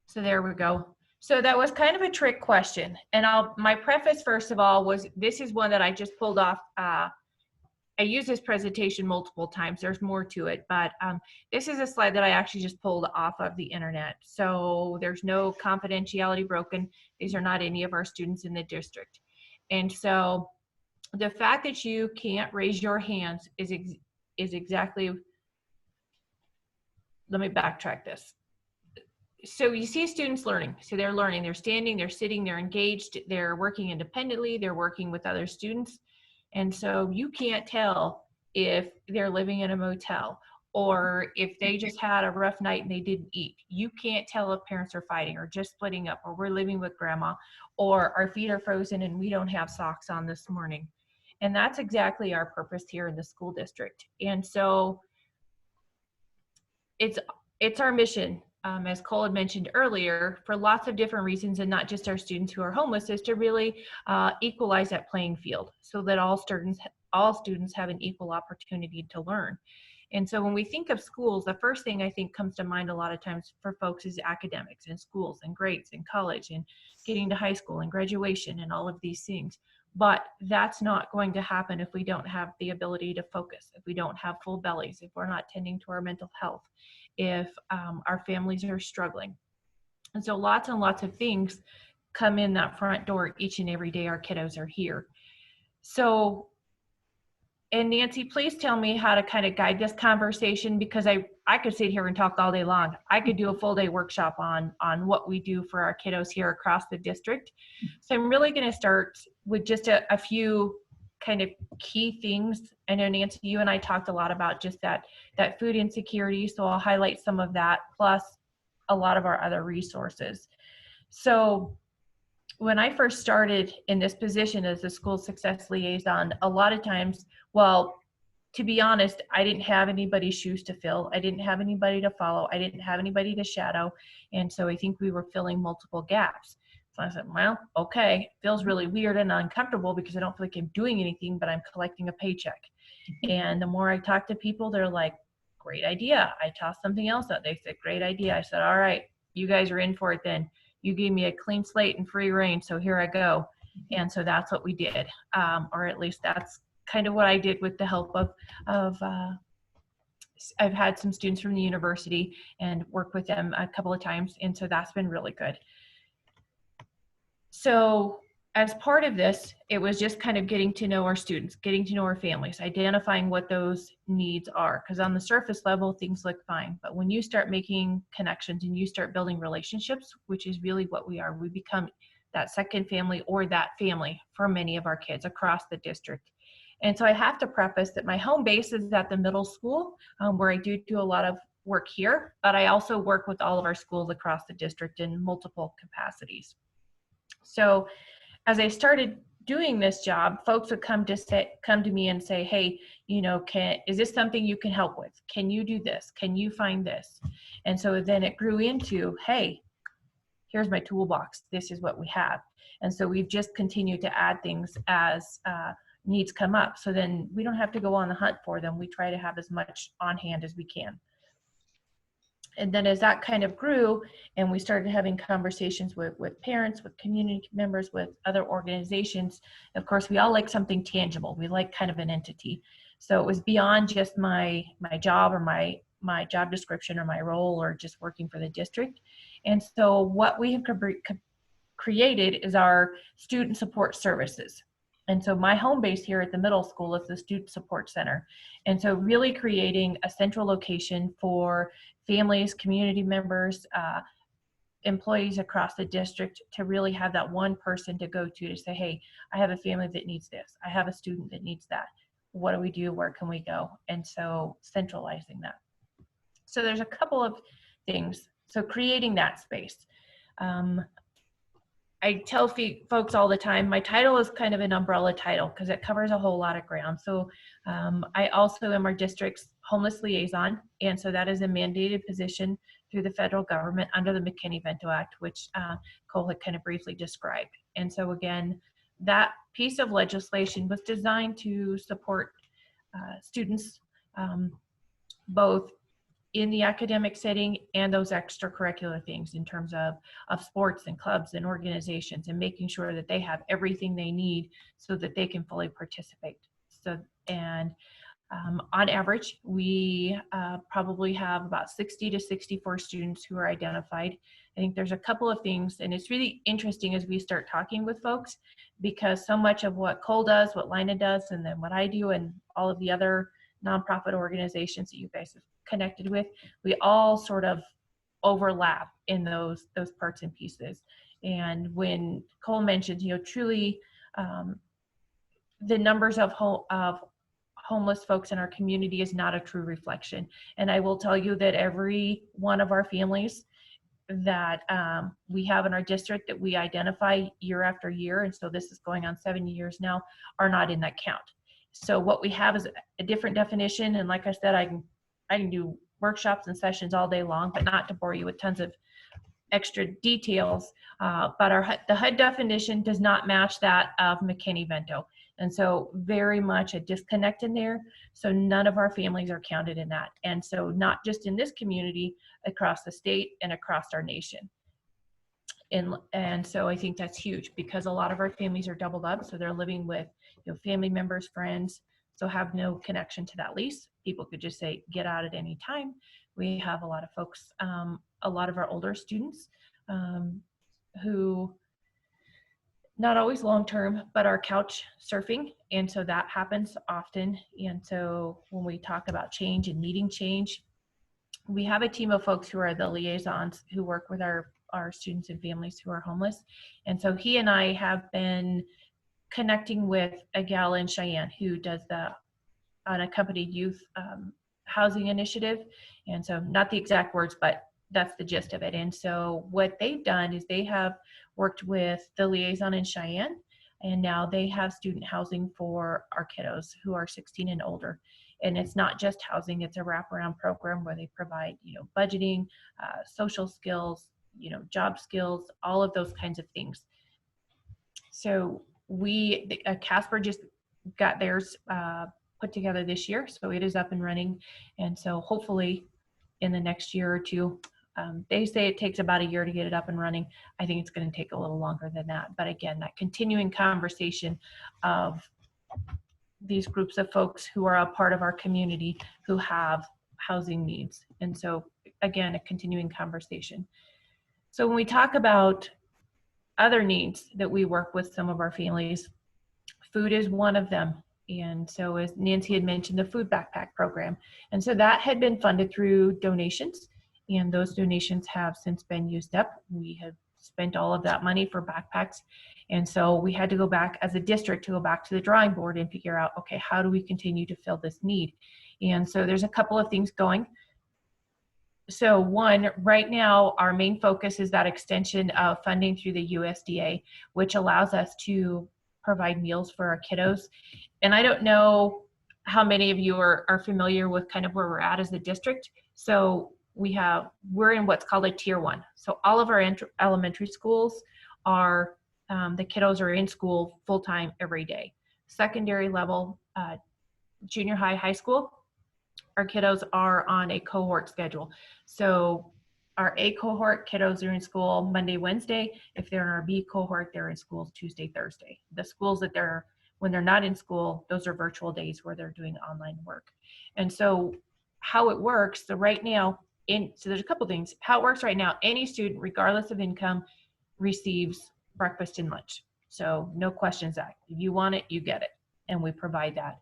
So there we go. So that was kind of a trick question. And my preface, first of all, was this is one that I just pulled off. I use this presentation multiple times. There's more to it, but this is a slide that I actually just pulled off of the internet. So there's no confidentiality broken. These are not any of our students in the district. And so the fact that you can't raise your hands is exactly, let me backtrack this. So you see students learning. So they're learning, they're standing, they're sitting, they're engaged, they're working independently, they're working with other students. And so you can't tell if they're living in a motel or if they just had a rough night and they didn't eat. You can't tell if parents are fighting or just splitting up, or we're living with grandma, or our feet are frozen and we don't have socks on this morning. And that's exactly our purpose here in the school district. And so it's our mission, as Cole had mentioned earlier, for lots of different reasons, and not just our students who are homeless, is to really equalize that playing field so that all students have an equal opportunity to learn. And so when we think of schools, the first thing I think comes to mind a lot of times for folks is academics and schools and grades and college and getting to high school and graduation and all of these things. But that's not going to happen if we don't have the ability to focus, if we don't have full bellies, if we're not tending to our mental health, if our families are struggling. And so lots and lots of things come in that front door each and every day our kiddos are here. So, and Nancy, please tell me how to kind of guide this conversation, because I could sit here and talk all day long. I could do a full day workshop on what we do for our kiddos here across the district. So I'm really going to start with just a few kind of key things. I know, Nancy, you and I talked a lot about just that food insecurity. So I'll highlight some of that, plus a lot of our other resources. So when I first started in this position as a school success liaison, a lot of times, well, to be honest, I didn't have anybody's shoes to fill. I didn't have anybody to follow. I didn't have anybody to shadow. And so I think we were filling multiple gaps. So I said, well, okay, feels really weird and uncomfortable because I don't feel like I'm doing anything, but I'm collecting a paycheck. And the more I talk to people, they're like, great idea. I tossed something else out. They said, great idea. I said, all right, you guys are in for it then. You gave me a clean slate and free reign, so here I go. And so that's what we did, or at least that's kind of what I did with the help of I've had some students from the university and worked with them a couple of times, and so that's been really good. So as part of this, it was just kind of getting to know our students, getting to know our families, identifying what those needs are. Because on the surface level, things look fine. But when you start making connections and you start building relationships, which is really what we are, we become that second family or that family for many of our kids across the district. And so I have to preface that my home base is at the middle school, where I do a lot of work here, but I also work with all of our schools across the district in multiple capacities. So as I started doing this job, folks would come to me and say, hey, you know, is this something you can help with? Can you do this? Can you find this? And so then it grew into, hey, here's my toolbox. This is what we have. And so we've just continued to add things as needs come up. So then we don't have to go on the hunt for them. We try to have as much on hand as we can. And then as that kind of grew and we started having conversations with parents, with community members, with other organizations, of course, we all like something tangible. We like kind of an entity. So it was beyond just my job or my job description or my role or just working for the district. And so what we have created is our student support services. And so my home base here at the middle school is the Student Support Center. And so really creating a central location for families, community members, employees across the district to really have that one person to go to say, hey, I have a family that needs this. I have a student that needs that. What do we do? Where can we go? And so centralizing that. So there's a couple of things. So creating that space. I tell folks all the time, my title is kind of an umbrella title because it covers a whole lot of ground. So I also am our district's homeless liaison. And so that is a mandated position through the federal government under the McKinney-Vento Act, which Cole had kind of briefly described. And so again, that piece of legislation was designed to support students both in the academic setting and those extracurricular things in terms of sports and clubs and organizations and making sure that they have everything they need so that they can fully participate. So, and on average, we probably have about 60 to 64 students who are identified. I think there's a couple of things, and it's really interesting as we start talking with folks because so much of what Cole does, what Lina does, and then what I do and all of the other nonprofit organizations that you guys have connected with, we all sort of overlap in those parts and pieces. And when Cole mentioned, you know, truly the numbers of homeless folks in our community is not a true reflection. And I will tell you that every one of our families that we have in our district that we identify year after year, and so this is going on 7 years now, are not in that count. So what we have is a different definition. And like I said, I can do workshops and sessions all day long, but not to bore you with tons of extra details. But the HUD definition does not match that of McKinney-Vento. And so very much a disconnect in there. So none of our families are counted in that. And so not just in this community, across the state and across our nation. And so I think that's huge because a lot of our families are doubled up. So they're living with, you know, family members, friends, so have no connection to that lease. People could just say, get out at any time. We have a lot of folks, a lot of our older students who, not always long-term, but are couch surfing. And so that happens often. And so when we talk about change and needing change, we have a team of folks who are the liaisons who work with our students and families who are homeless. And so he and I have been connecting with a gal in Cheyenne who does the unaccompanied youth housing initiative. And so not the exact words, but that's the gist of it. And so what they've done is they have worked with the liaison in Cheyenne, and now they have student housing for our kiddos who are 16 and older. And it's not just housing, it's a wraparound program where they provide, you know, budgeting, social skills, you know, job skills, all of those kinds of things. So Casper just got theirs put together this year, so it is up and running. And so hopefully in the next year or two, they say it takes about a year to get it up and running. I think it's going to take a little longer than that. But again, that continuing conversation of these groups of folks who are a part of our community who have housing needs. And so again, a continuing conversation. So when we talk about other needs that we work with some of our families. Food is one of them. And so, as Nancy had mentioned, the food backpack program. And so that had been funded through donations, and those donations have since been used up. We have spent all of that money for backpacks. And so we had to go back as a district to go back to the drawing board and figure out, okay, how do we continue to fill this need? And so there's a couple of things going. So one, right now, our main focus is that extension of funding through the USDA, which allows us to provide meals for our kiddos. And I don't know how many of you are familiar with kind of where we're at as a district. So we're in what's called a tier 1. So all of our elementary schools are, the kiddos are in school full-time every day. Secondary level, junior high, high school, our kiddos are on a cohort schedule. So our A cohort kiddos are in school Monday, Wednesday. If they're in our B cohort, they're in school Tuesday, Thursday. The schools that when they're not in school, those are virtual days where they're doing online work. And so how it works, so right now, so there's a couple things. How it works right now, any student, regardless of income, receives breakfast and lunch. So no questions asked. If you want it, you get it. And we provide that.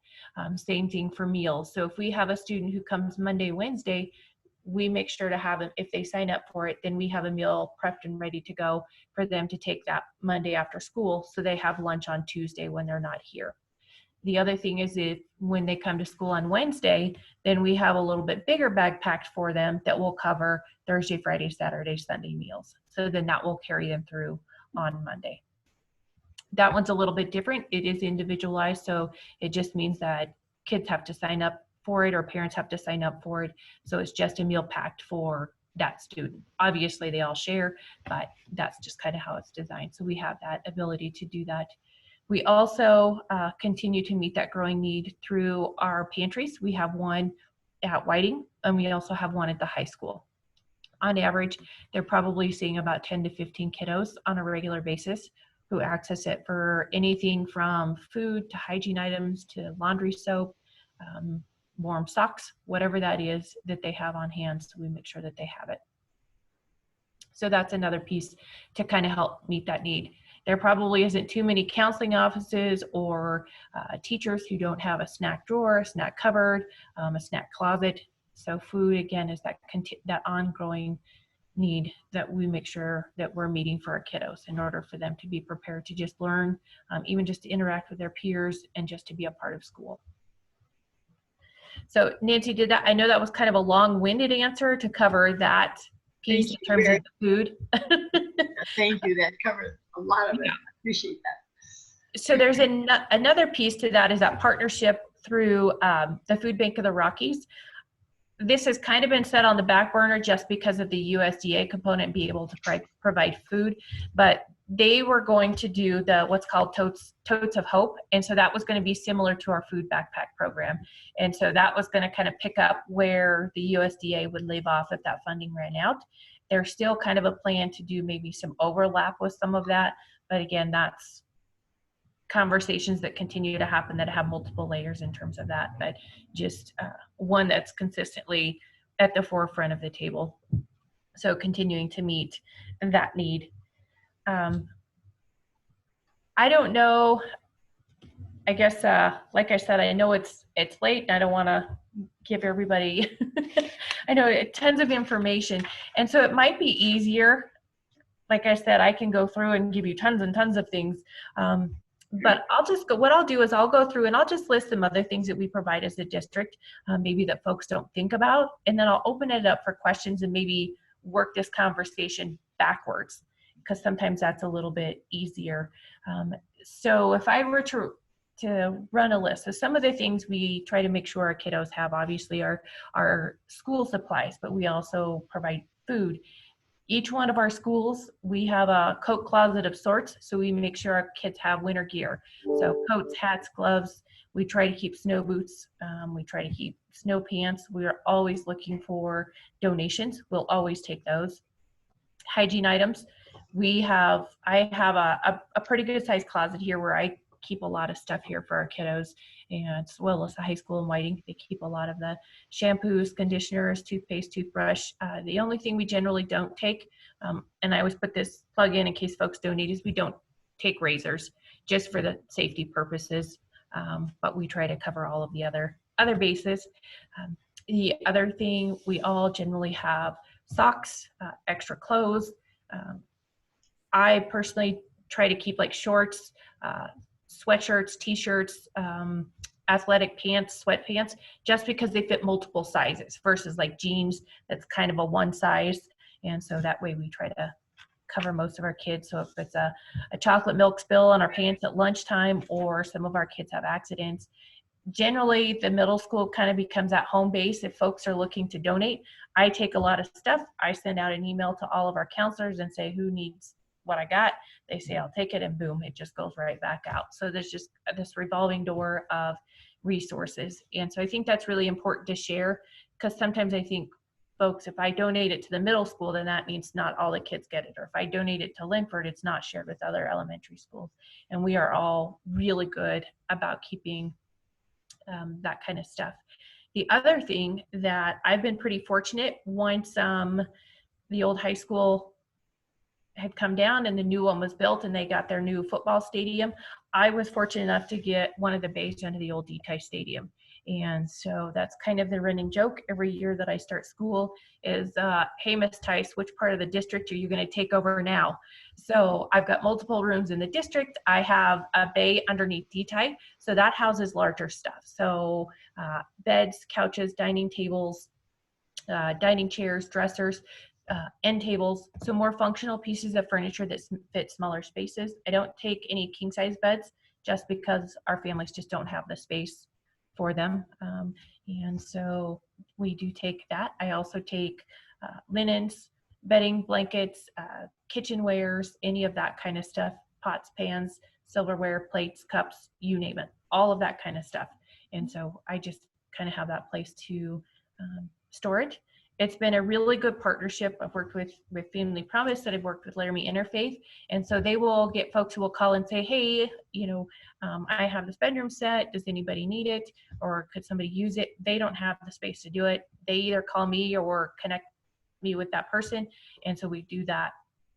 Same thing for meals. So if we have a student who comes Monday, Wednesday, we make sure to have them, if they sign up for it, then we have a meal prepped and ready to go for them to take that Monday after school, so they have lunch on Tuesday when they're not here. The other thing is, if when they come to school on Wednesday, then we have a little bit bigger bag packed for them that will cover Thursday, Friday, Saturday, Sunday meals. So then that will carry them through on Monday. That one's a little bit different. It is individualized, so it just means that kids have to sign up for it or parents have to sign up for it. So it's just a meal packed for that student. Obviously they all share, but that's just kind of how it's designed. So we have that ability to do that. We also continue to meet that growing need through our pantries. We have one at Whiting, and we also have one at the high school. On average, they're probably seeing about 10 to 15 kiddos on a regular basis who access it for anything from food to hygiene items to laundry soap, warm socks, whatever that is that they have on hand, so we make sure that they have it. So that's another piece to kind of help meet that need. There probably isn't too many counseling offices or teachers who don't have a snack drawer, a snack cupboard, a snack closet. So food, again, is that ongoing need that we make sure that we're meeting for our kiddos in order for them to be prepared to just learn, even just to interact with their peers and just to be a part of school. So Nancy, did that? I know that was kind of a long-winded answer to cover that piece in terms of the food. Thank you. That covered a lot of it. I appreciate that. So there's another piece to that, is that partnership through the Food Bank of the Rockies. This has kind of been set on the back burner just because of the USDA component, be able to provide food, but they were going to do what's called Totes of Hope. And so that was going to be similar to our food backpack program. And so that was going to kind of pick up where the USDA would leave off if that funding ran out. There's still kind of a plan to do maybe some overlap with some of that. But again, that's conversations that continue to happen that have multiple layers in terms of that, but just one that's consistently at the forefront of the table. So continuing to meet that need. I don't know, I guess, like I said, I know it's late and I don't want to give everybody, I know tons of information. And so it might be easier, like I said, I can go through and give you tons and tons of things. But what I'll do is I'll go through and I'll just list some other things that we provide as a district, maybe that folks don't think about. And then I'll open it up for questions and maybe work this conversation backwards, because sometimes that's a little bit easier. So if I were to run a list, so some of the things we try to make sure our kiddos have, obviously, are our school supplies, but we also provide food. Each one of our schools, we have a coat closet of sorts, so we make sure our kids have winter gear. So coats, hats, gloves. We try to keep snow boots. We try to keep snow pants. We are always looking for donations. We'll always take those. Hygiene items. I have a pretty good sized closet here where I keep a lot of stuff here for our kiddos. and as well as the high school in Whiting. They keep a lot of the shampoos, conditioners, toothpaste, toothbrush. The only thing we generally don't take, and I always put this plug in case folks donate, is we don't take razors just for the safety purposes, but we try to cover all of the other bases. The other thing, we all generally have socks, extra clothes. I personally try to keep like shorts, sweatshirts, t-shirts, athletic pants, sweatpants, just because they fit multiple sizes versus like jeans that's kind of a one size. And so that way we try to cover most of our kids. So if it's a chocolate milk spill on our pants at lunchtime, or some of our kids have accidents, generally the middle school kind of becomes that home base. If folks are looking to donate, I take a lot of stuff. I send out an email to all of our counselors and say, who needs what I got? They say, I'll take it, and boom, it just goes right back out. So there's just this revolving door of resources. And so I think that's really important to share, because sometimes I think folks, if I donate it to the middle school, then that means not all the kids get it. Or if I donate it to Linford, it's not shared with other elementary schools. And we are all really good about keeping that kind of stuff. The other thing that I've been pretty fortunate, once the old high school had come down and the new one was built and they got their new football stadium, I was fortunate enough to get one of the bays under the old Theis stadium. And so that's kind of the running joke every year that I start school is, hey, Miss Theis, which part of the district are you going to take over now? So I've got multiple rooms in the district. I have a bay underneath Theis, so that houses larger stuff. So beds, couches, dining tables, dining chairs, dressers, end tables, so more functional pieces of furniture that fit smaller spaces. I don't take any king size beds just because our families just don't have the space for them. And so we do take that. I also take linens, bedding, blankets, kitchenwares, any of that kind of stuff, pots, pans, silverware, plates, cups, you name it, all of that kind of stuff. And so I just kind of have that place to store it. It's been a really good partnership. I've worked with Family Promise, that I've worked with Laramie Interfaith. And so they will get folks who will call and say, hey, I have this bedroom set. Does anybody need it? Or could somebody use it? They don't have the space to do it. They either call me or connect me with that person. And so we do that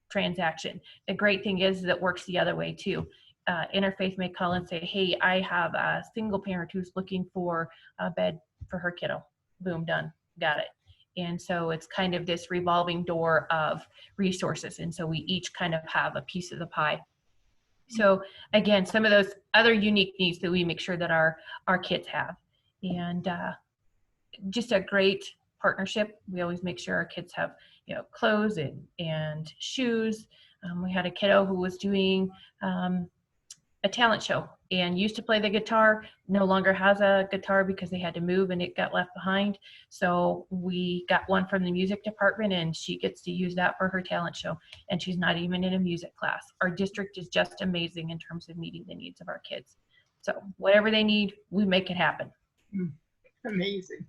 transaction. The great thing is that it works the other way too. Interfaith may call and say, hey, I have a single parent who's looking for a bed for her kiddo. Boom, done, got it. And so it's kind of this revolving door of resources. And so we each kind of have a piece of the pie. So again, some of those other unique needs that we make sure that our kids have. And just a great partnership. We always make sure our kids have, clothes and shoes. We had a kiddo who was doing a talent show and used to play the guitar, no longer has a guitar because they had to move and it got left behind. So we got one from the music department and she gets to use that for her talent show. And she's not even in a music class. Our district is just amazing in terms of meeting the needs of our kids. So whatever they need, we make it happen. Amazing.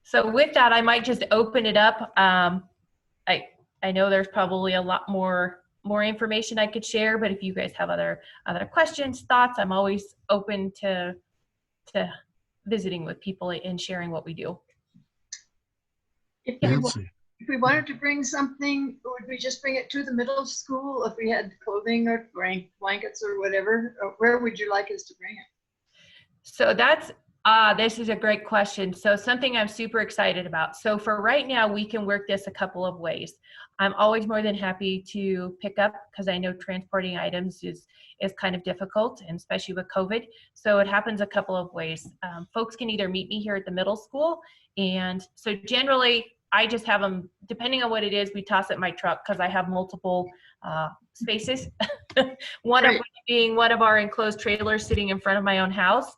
So with that, I might just open it up. I know there's probably a lot more information I could share, but if you guys have other questions, thoughts, I'm always open to visiting with people and sharing what we do. If Nancy. we wanted to bring something, would we just bring it to the middle school? If we had clothing or blankets or whatever, or where would you like us to bring it? So that's this is a great question. So something I'm super excited about. So for right now, we can work this a couple of ways. I'm always more than happy to pick up because I know transporting items is kind of difficult, and especially with COVID. So it happens a couple of ways. Folks can either meet me here at the middle school, and so generally I just have them, depending on what it is, we toss it in my truck because I have multiple spaces. One of which being one of our enclosed trailers sitting in front of my own house.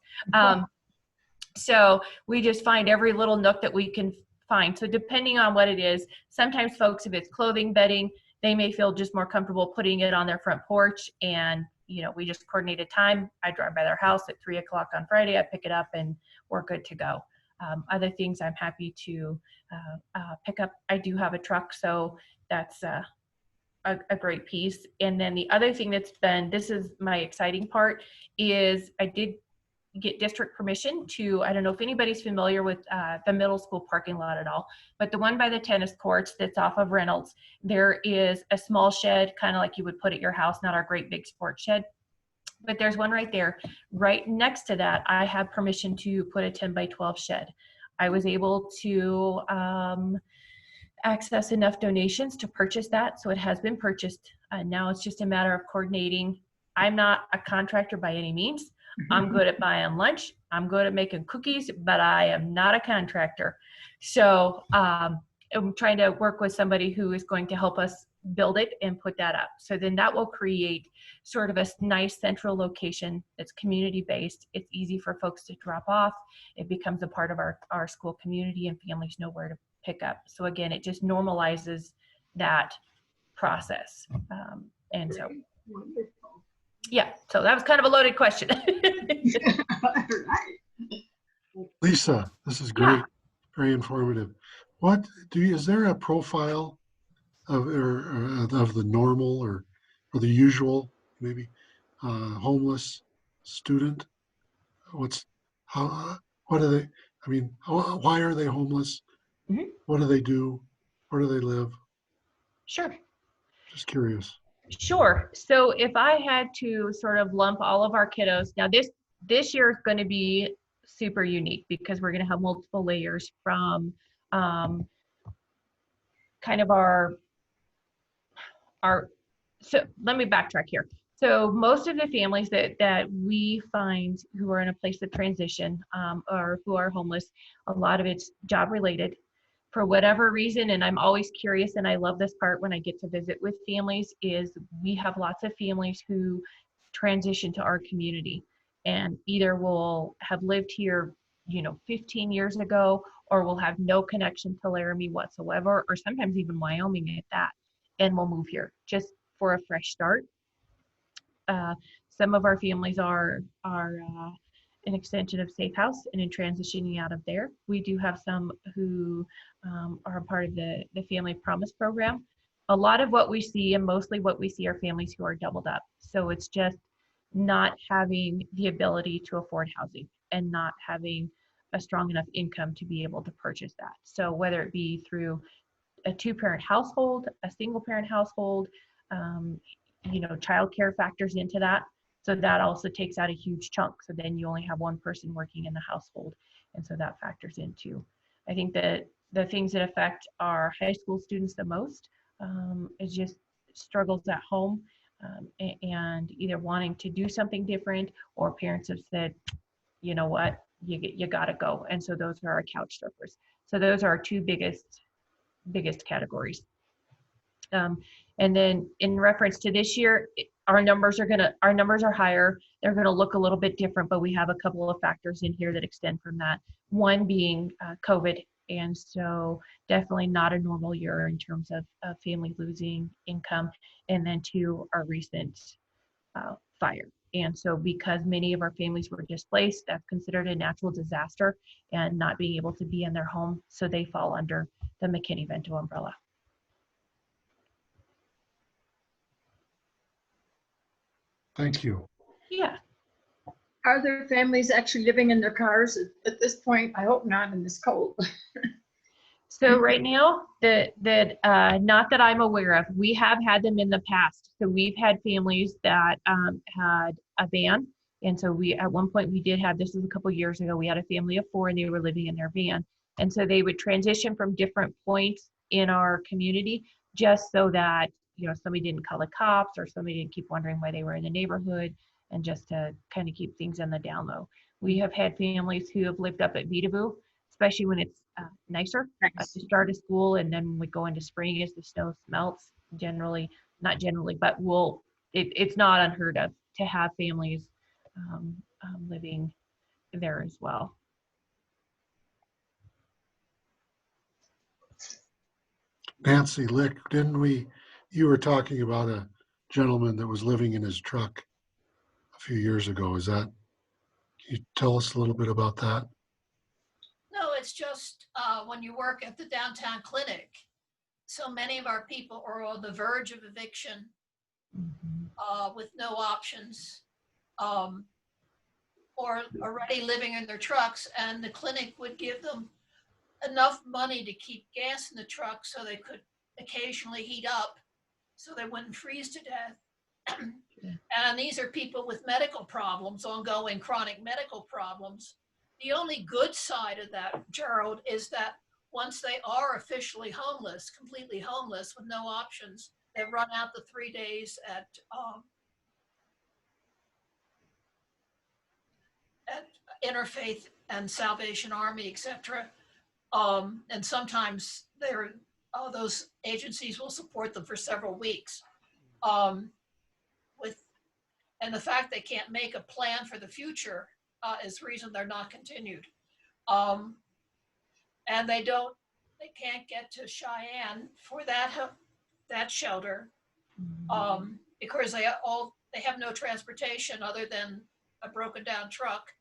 So we just find every little nook that we can find. So depending on what it is, sometimes folks, if it's clothing, bedding, they may feel just more comfortable putting it on their front porch, and we just coordinate a time. I drive by their house at 3 o'clock on Friday, I pick it up and we're good to go. Other things I'm happy to pick up. I do have a truck, so that's a great piece. And then the other thing that's been, this is my exciting part, is I did get district permission to, I don't know if anybody's familiar with the middle school parking lot at all, but the one by the tennis courts that's off of Reynolds, there is a small shed, kind of like you would put at your house, not our great big sports shed, but there's one right there. Right next to that, I have permission to put a 10 by 12 shed. I was able to access enough donations to purchase that, so it has been purchased. Now it's just a matter of coordinating. I'm not a contractor by any means. I'm good at buying lunch. I'm good at making cookies, but I am not a contractor. So I'm trying to work with somebody who is going to help us build it and put that up. So then that will create sort of a nice central location that's community-based. It's easy for folks to drop off. It becomes a part of our school community, and families know where to pick up. So again, it just normalizes that process. And so, Wonderful. yeah, so that was kind of a loaded question. Lisa, this is great, Yeah. very informative. Is there a profile of the normal or the usual, maybe, homeless student? What are they, I mean, why are they homeless? Mhm. What do they do? Where do they live? Sure. Just curious. Sure. So if I had to sort of lump all of our kiddos, now this year is going to be super unique because we're going to have multiple layers from kind of our, so let me backtrack here. So most of the families that we find who are in a place of transition or who are homeless, a lot of it's job related. For whatever reason, and I'm always curious, and I love this part when I get to visit with families, is we have lots of families who transition to our community and either will have lived here, 15 years ago, or will have no connection to Laramie whatsoever, or sometimes even Wyoming at that, and will move here just for a fresh start. Some of our families are an extension of Safe House and in transitioning out of there. We do have some who are a part of the Family Promise program. A lot of what we see, and mostly what we see, are families who are doubled up. So it's just not having the ability to afford housing and not having a strong enough income to be able to purchase that. So whether it be through a two-parent household, a single-parent household, childcare factors into that. So that also takes out a huge chunk. So then you only have one person working in the household. And so that factors into, I think that the things that affect our high school students the most is just struggles at home and either wanting to do something different, or parents have said, you know what, you gotta go. And so those are our couch surfers. So those are our two biggest categories. And then in reference to this year, our numbers are higher. They're gonna look a little bit different, but we have a couple of factors in here that extend from that. One being COVID. And so definitely not a normal year in terms of family losing income. And then two, our recent fire. And so because many of our families were displaced, that's considered a natural disaster and not being able to be in their home. So they fall under the McKinney-Vento umbrella. Thank you. Yeah. Are there families actually living in their cars at this point? I hope not in this cold. So right now, not that I'm aware of, we have had them in the past. So we've had families that had a van. And so at one point we did have, this was a couple years ago, we had a family of 4 and they were living in their van. And so they would transition from different points in our community just so that, somebody didn't call the cops or somebody didn't keep wondering why they were in the neighborhood, and just to kind of keep things on the down low. We have had families who have lived up at Vidavoo, especially when it's nicer to start a school, and then when we go into spring as the snow melts, but it's not unheard of to have families living there as well. Nancy Lick, you were talking about a gentleman that was living in his truck a few years ago. Can you tell us a little bit about that? No, it's just when you work at the downtown clinic, so many of our people are on the verge of eviction with no options, or already living in their trucks, and the clinic would give them enough money to keep gas in the truck so they could occasionally heat up so they wouldn't freeze to death. And these are people with medical problems, ongoing chronic medical problems. The only good side of that, Gerald, is that once they are officially homeless, completely homeless with no options, they've run out the 3 days at Interfaith and Salvation Army, etc. And sometimes those agencies will support them for several weeks. And the fact they can't make a plan for the future is the reason they're not continued. And they can't get to Cheyenne for that shelter because they have no transportation other than a broken down truck,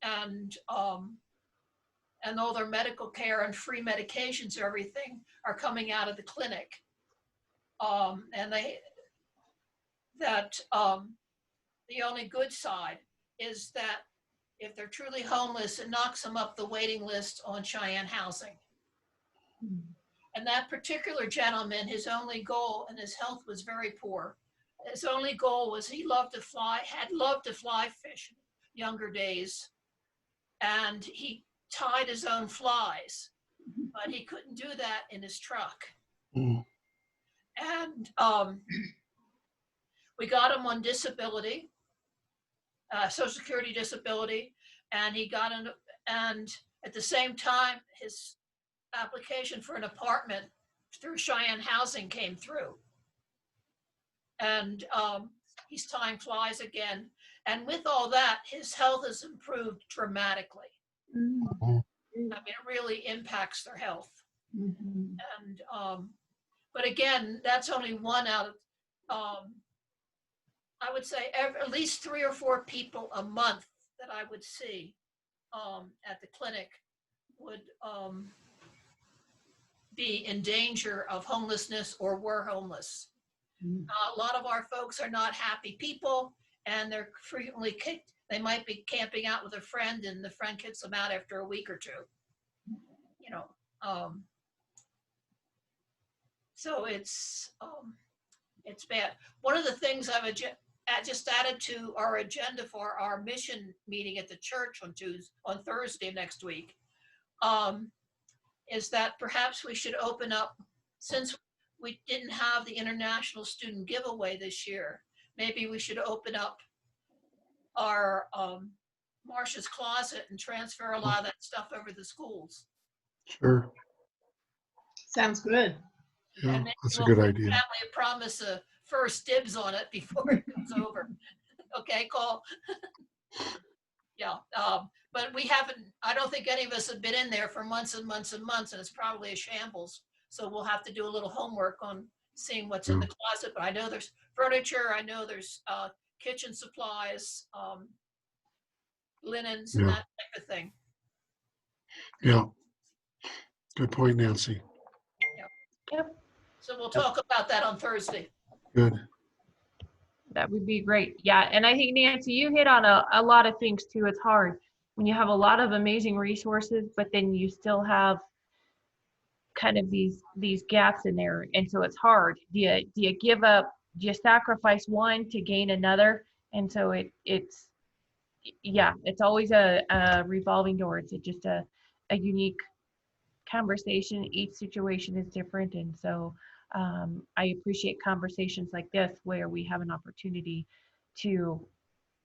and all their medical care and free medications, everything are coming out of the clinic. The only good side is that if they're truly homeless, it knocks them up the waiting list on Cheyenne housing. And that particular gentleman, his only goal, and his health was very poor, his only goal was he had loved to fly fish in younger days. And he tied his own flies, but he couldn't do that in his truck. And we got him on disability, Social Security disability, and and at the same time, his application for an apartment through Cheyenne Housing came through. And he's tying flies again. And with all that, his health has improved dramatically. I mean, it really impacts their health. And but again, that's only one out of, I would say at least 3 or 4 people a month that I would see at the clinic would be in danger of homelessness or were homeless. A lot of our folks are not happy people, and they're frequently kicked. They might be camping out with a friend, and the friend kicks them out after a week or 2. So it's bad. One of the things I've just added to our agenda for our mission meeting at the church on Thursday next week is that perhaps we should open up, since we didn't have the international student giveaway this year, maybe we should open up our Marcia's Closet and transfer a lot of that stuff over to the schools. Sure. Sounds good. Yeah, that's a good idea. Family promise a first dibs on it before it goes over. Okay, Cole. Yeah, but we haven't, I don't think any of us have been in there for months and months and months, and it's probably a shambles. So we'll have to do a little homework on seeing what's in the closet. But I know there's furniture, I know there's kitchen supplies, linens, and that type of thing. Yeah. Good point, Nancy. Yep. So we'll talk about that on Thursday. Good. That would be great. Yeah, and I think, Nancy, you hit on a lot of things too. It's hard when you have a lot of amazing resources, but then you still have kind of these gaps in there, and so it's hard. Do you give up? Do you sacrifice one to gain another? And so it's always a revolving door. It's just a unique conversation. Each situation is different, and so I appreciate conversations like this where we have an opportunity to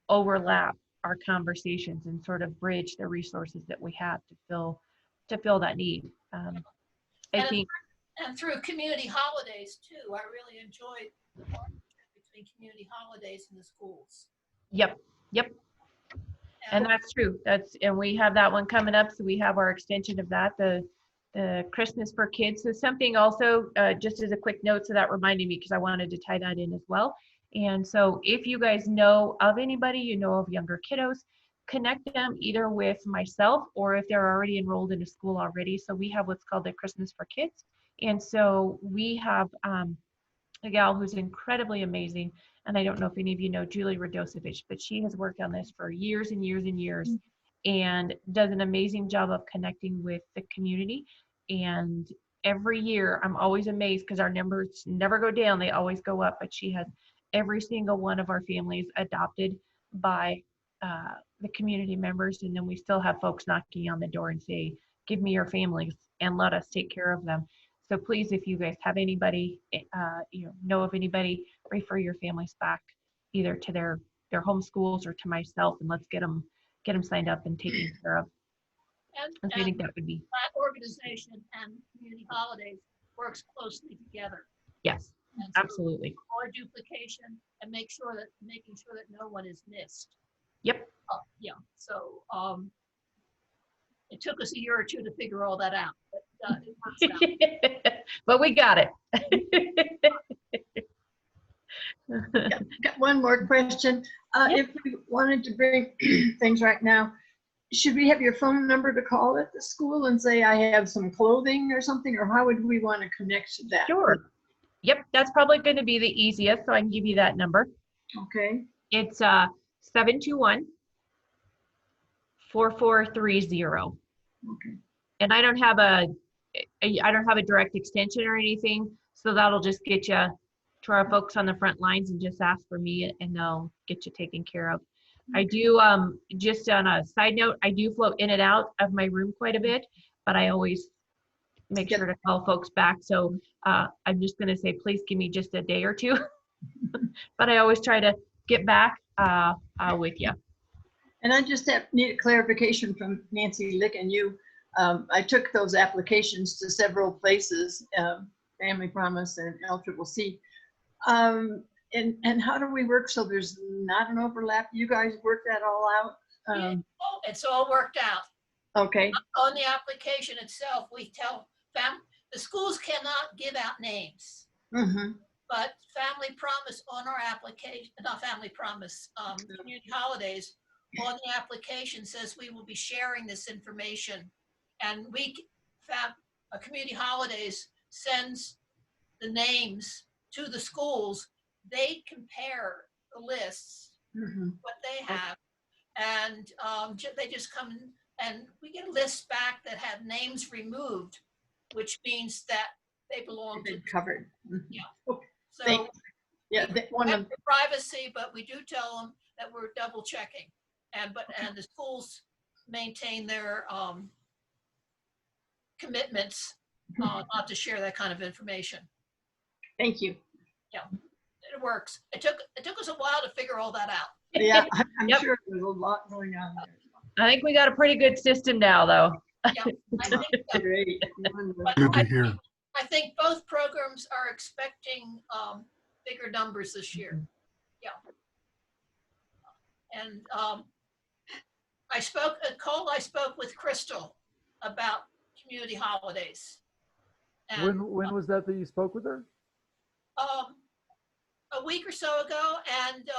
overlap our conversations and sort of bridge the resources that we have to fill that need. I think, and through community holidays too. I really enjoyed the partnership between community holidays and the schools. Yep. And that's true. And we have that one coming up. So we have our extension of that, the Christmas for Kids. So something also, just as a quick note, so that reminded me because I wanted to tie that in as well. And so if you guys know of anybody, of younger kiddos, connect them either with myself or if they're already enrolled in a school already. So we have what's called the Christmas for Kids. And so we have a gal who's incredibly amazing. And I don't know if any of you know Julie Radosevich, but she has worked on this for years and years and years and does an amazing job of connecting with the community. And every year I'm always amazed because our numbers never go down, they always go up. But she has every single one of our families adopted by the community members. And then we still have folks knocking on the door and say, give me your families and let us take care of them. So please, if you guys have anybody, know of anybody, refer your families back either to their home schools or to myself, and let's get them signed up and taken care of. And I think that would be, that organization and Community Holidays works closely together. yes, And so absolutely. avoid duplication and making sure that no one is missed. Yep. Yeah. So it took us a year or two to figure all that out, but it works out. But we got it. Got one more question. If we wanted to bring things right now, should we have your phone number to call at the school and say, I have some clothing or something, or how would we want to connect to that? Sure. Yep, that's probably going to be the easiest, so I can give you that number. Okay. It's 721-4430. Okay. And I don't have a direct extension or anything, so that'll just get you to our folks on the front lines and just ask for me and they'll get you taken care of. I do, just on a side note, I do float in and out of my room quite a bit, but I always make sure to call folks back. So I'm just gonna say, please give me just a day or two, but I always try to get back with you. And I just need a clarification from Nancy Lick and you. I took those applications to several places, Family Promise and LCCC. And how do we work so there's not an overlap? You guys work that all out? It's all worked out. Okay. On the application itself, we tell the schools cannot give out names, but Family Promise on our application, not Family Promise, Community Holidays on the application says we will be sharing this information, and Community Holidays sends the names to the schools. They compare the lists, what they have, and they just come and we get lists back that have names removed, which means that they belong to covered. Yeah. Okay. So yeah, we have privacy, but we do tell them that we're double checking, and the schools maintain their commitments not to share that kind of information. Thank you. Yeah, it works. It took us a while to figure all that out. Yeah, I'm sure there's a lot going on there. I think we got a pretty good system now, though. Yeah, I think so. Great. Good to hear. I think both programs are expecting bigger numbers this year. Yeah. And I spoke with Crystal about Community Holidays. And, When was that you spoke with her? a week or so ago, and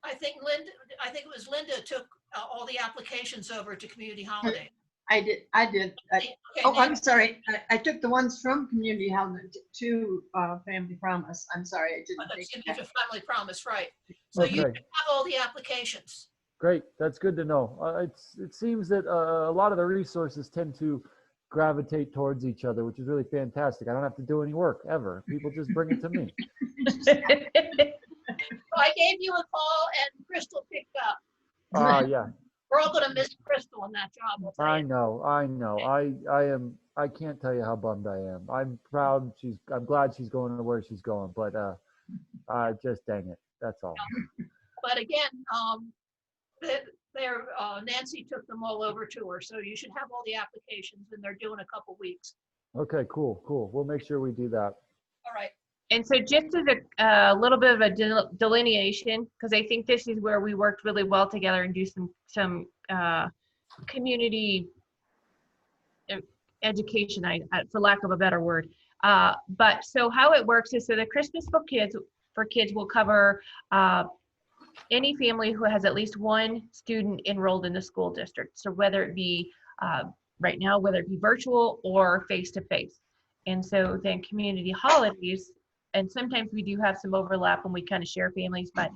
I think it was Linda took all the applications over to Community Holiday. I did. Okay, Oh, now- I'm sorry. I took the ones from Community Holiday to Family Promise. I'm sorry, I didn't take Excuse me, that. to Family Promise, right? So you Okay. have all the applications. Great, that's good to know. It seems that a lot of the resources tend to gravitate towards each other, which is really fantastic. I don't have to do any work ever. People just bring it to me. So I gave you a call, and Crystal picked up. Yeah, We're all going to miss Crystal on that job. I'll tell I you. know. I can't tell you how bummed I am. I'm proud. I'm glad she's going to where she's going, but just dang it. That's all. But again, Nancy took them all over to her, so you should have all the applications, and they're due in a couple weeks. Okay, cool. We'll make sure we do that. All right. And so just as a little bit of a delineation, because I think this is where we worked really well together and do some community education, for lack of a better word. But so how it works is, so the Christmas Book for Kids will cover any family who has at least one student enrolled in the school district. So whether it be right now, whether it be virtual or face-to-face. And so then community holidays, and sometimes we do have some overlap when we kind of share families, but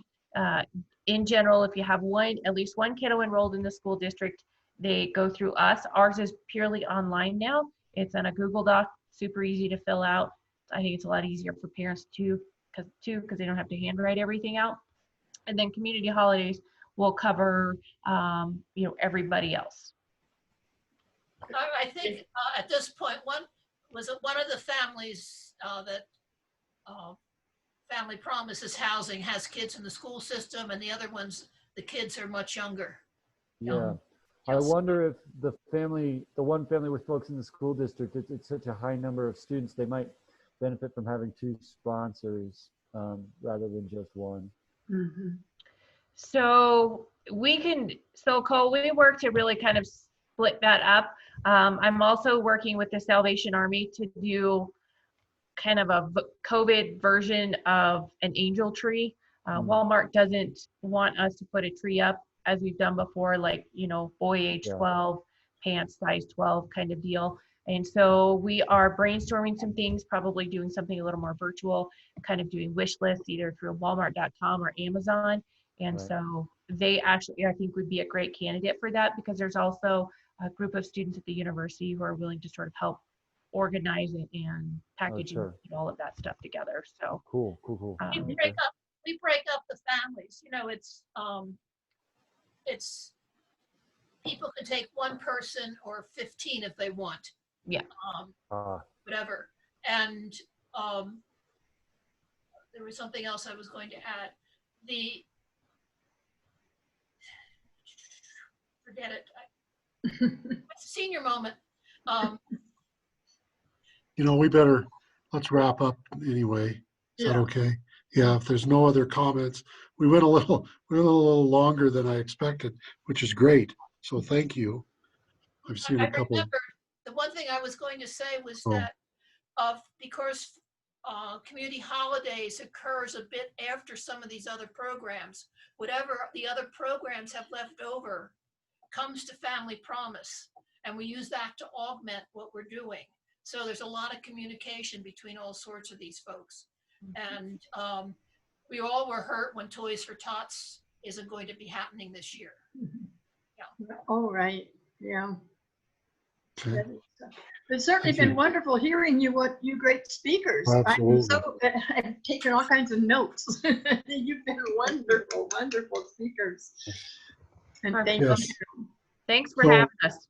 in general, if you have at least one kiddo enrolled in the school district, they go through us. Ours is purely online now. It's on a Google Doc, super easy to fill out. I think it's a lot easier for parents too, because they don't have to handwrite everything out. And then community holidays will cover, everybody else. I think at this point, one of the families that Family Promise is housing has kids in the school system, and the other ones, the kids are much younger. Yeah. I wonder if the one family with folks in the school district, it's such a high number of students, they might benefit from having 2 sponsors rather than just one. Mm-hmm. So Cole, we work to really kind of split that up. I'm also working with the Salvation Army to do kind of a COVID version of an angel tree. Walmart doesn't want us to put a tree up as we've done before, like, boy age 12, pants size 12 kind of deal. And so we are brainstorming some things, probably doing something a little more virtual, kind of doing wish lists either through walmart.com or Amazon. And so they actually, I think, would be a great candidate for that, because there's also a group of students at the university who are willing to sort of help organize it and package and put all of that stuff together. So cool. We break up the families. It's people can take one person or 15 if they want. Yeah. Whatever. And there was something else I was going to add. Forget it. Senior moment. Let's wrap up anyway. Is that okay? Yeah, if there's no other comments, we went a little longer than I expected, which is great. So thank you. I've seen a couple. Remember, the one thing I was going to say was that because community holidays occurs a bit after some of these other programs, whatever the other programs have left over comes to Family Promise, and we use that to augment what we're doing. So there's a lot of communication between all sorts of these folks. And we all were hurt when Toys for Tots isn't going to be happening this year. Yeah. All right. Yeah. Okay. It's certainly been wonderful hearing you great speakers. Absolutely. I've taken all kinds of notes. You've been wonderful speakers. And thank you. Thanks for having us.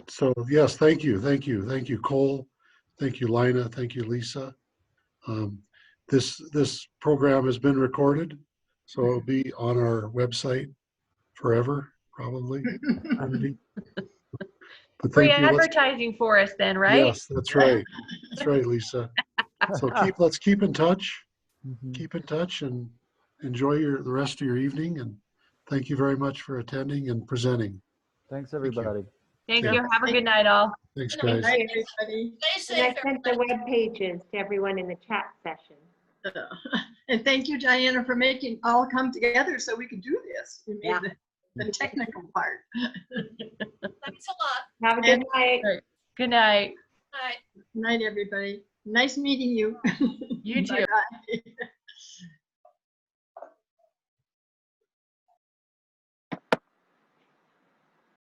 So yes, thank you, Cole. Thank you, Lina. Thank you, Lisa. This program has been recorded, so it'll be on our website forever, probably. But free advertising for us then, right? Yes, that's right. That's right, Lisa. So let's keep in touch. Keep in touch and enjoy the rest of your evening. And thank you very much for attending and presenting. Thanks, everybody. Thank you. Have a good night, all. Thanks, guys. Bye, everybody. Stay And safe. I sent the web pages to everyone in the chat session. And thank you, Diana, for making all come together so we could do this. You made the technical part. Thanks a lot. Have a good night. Good night. Bye. Night, everybody. Nice meeting you. You too. Bye-bye.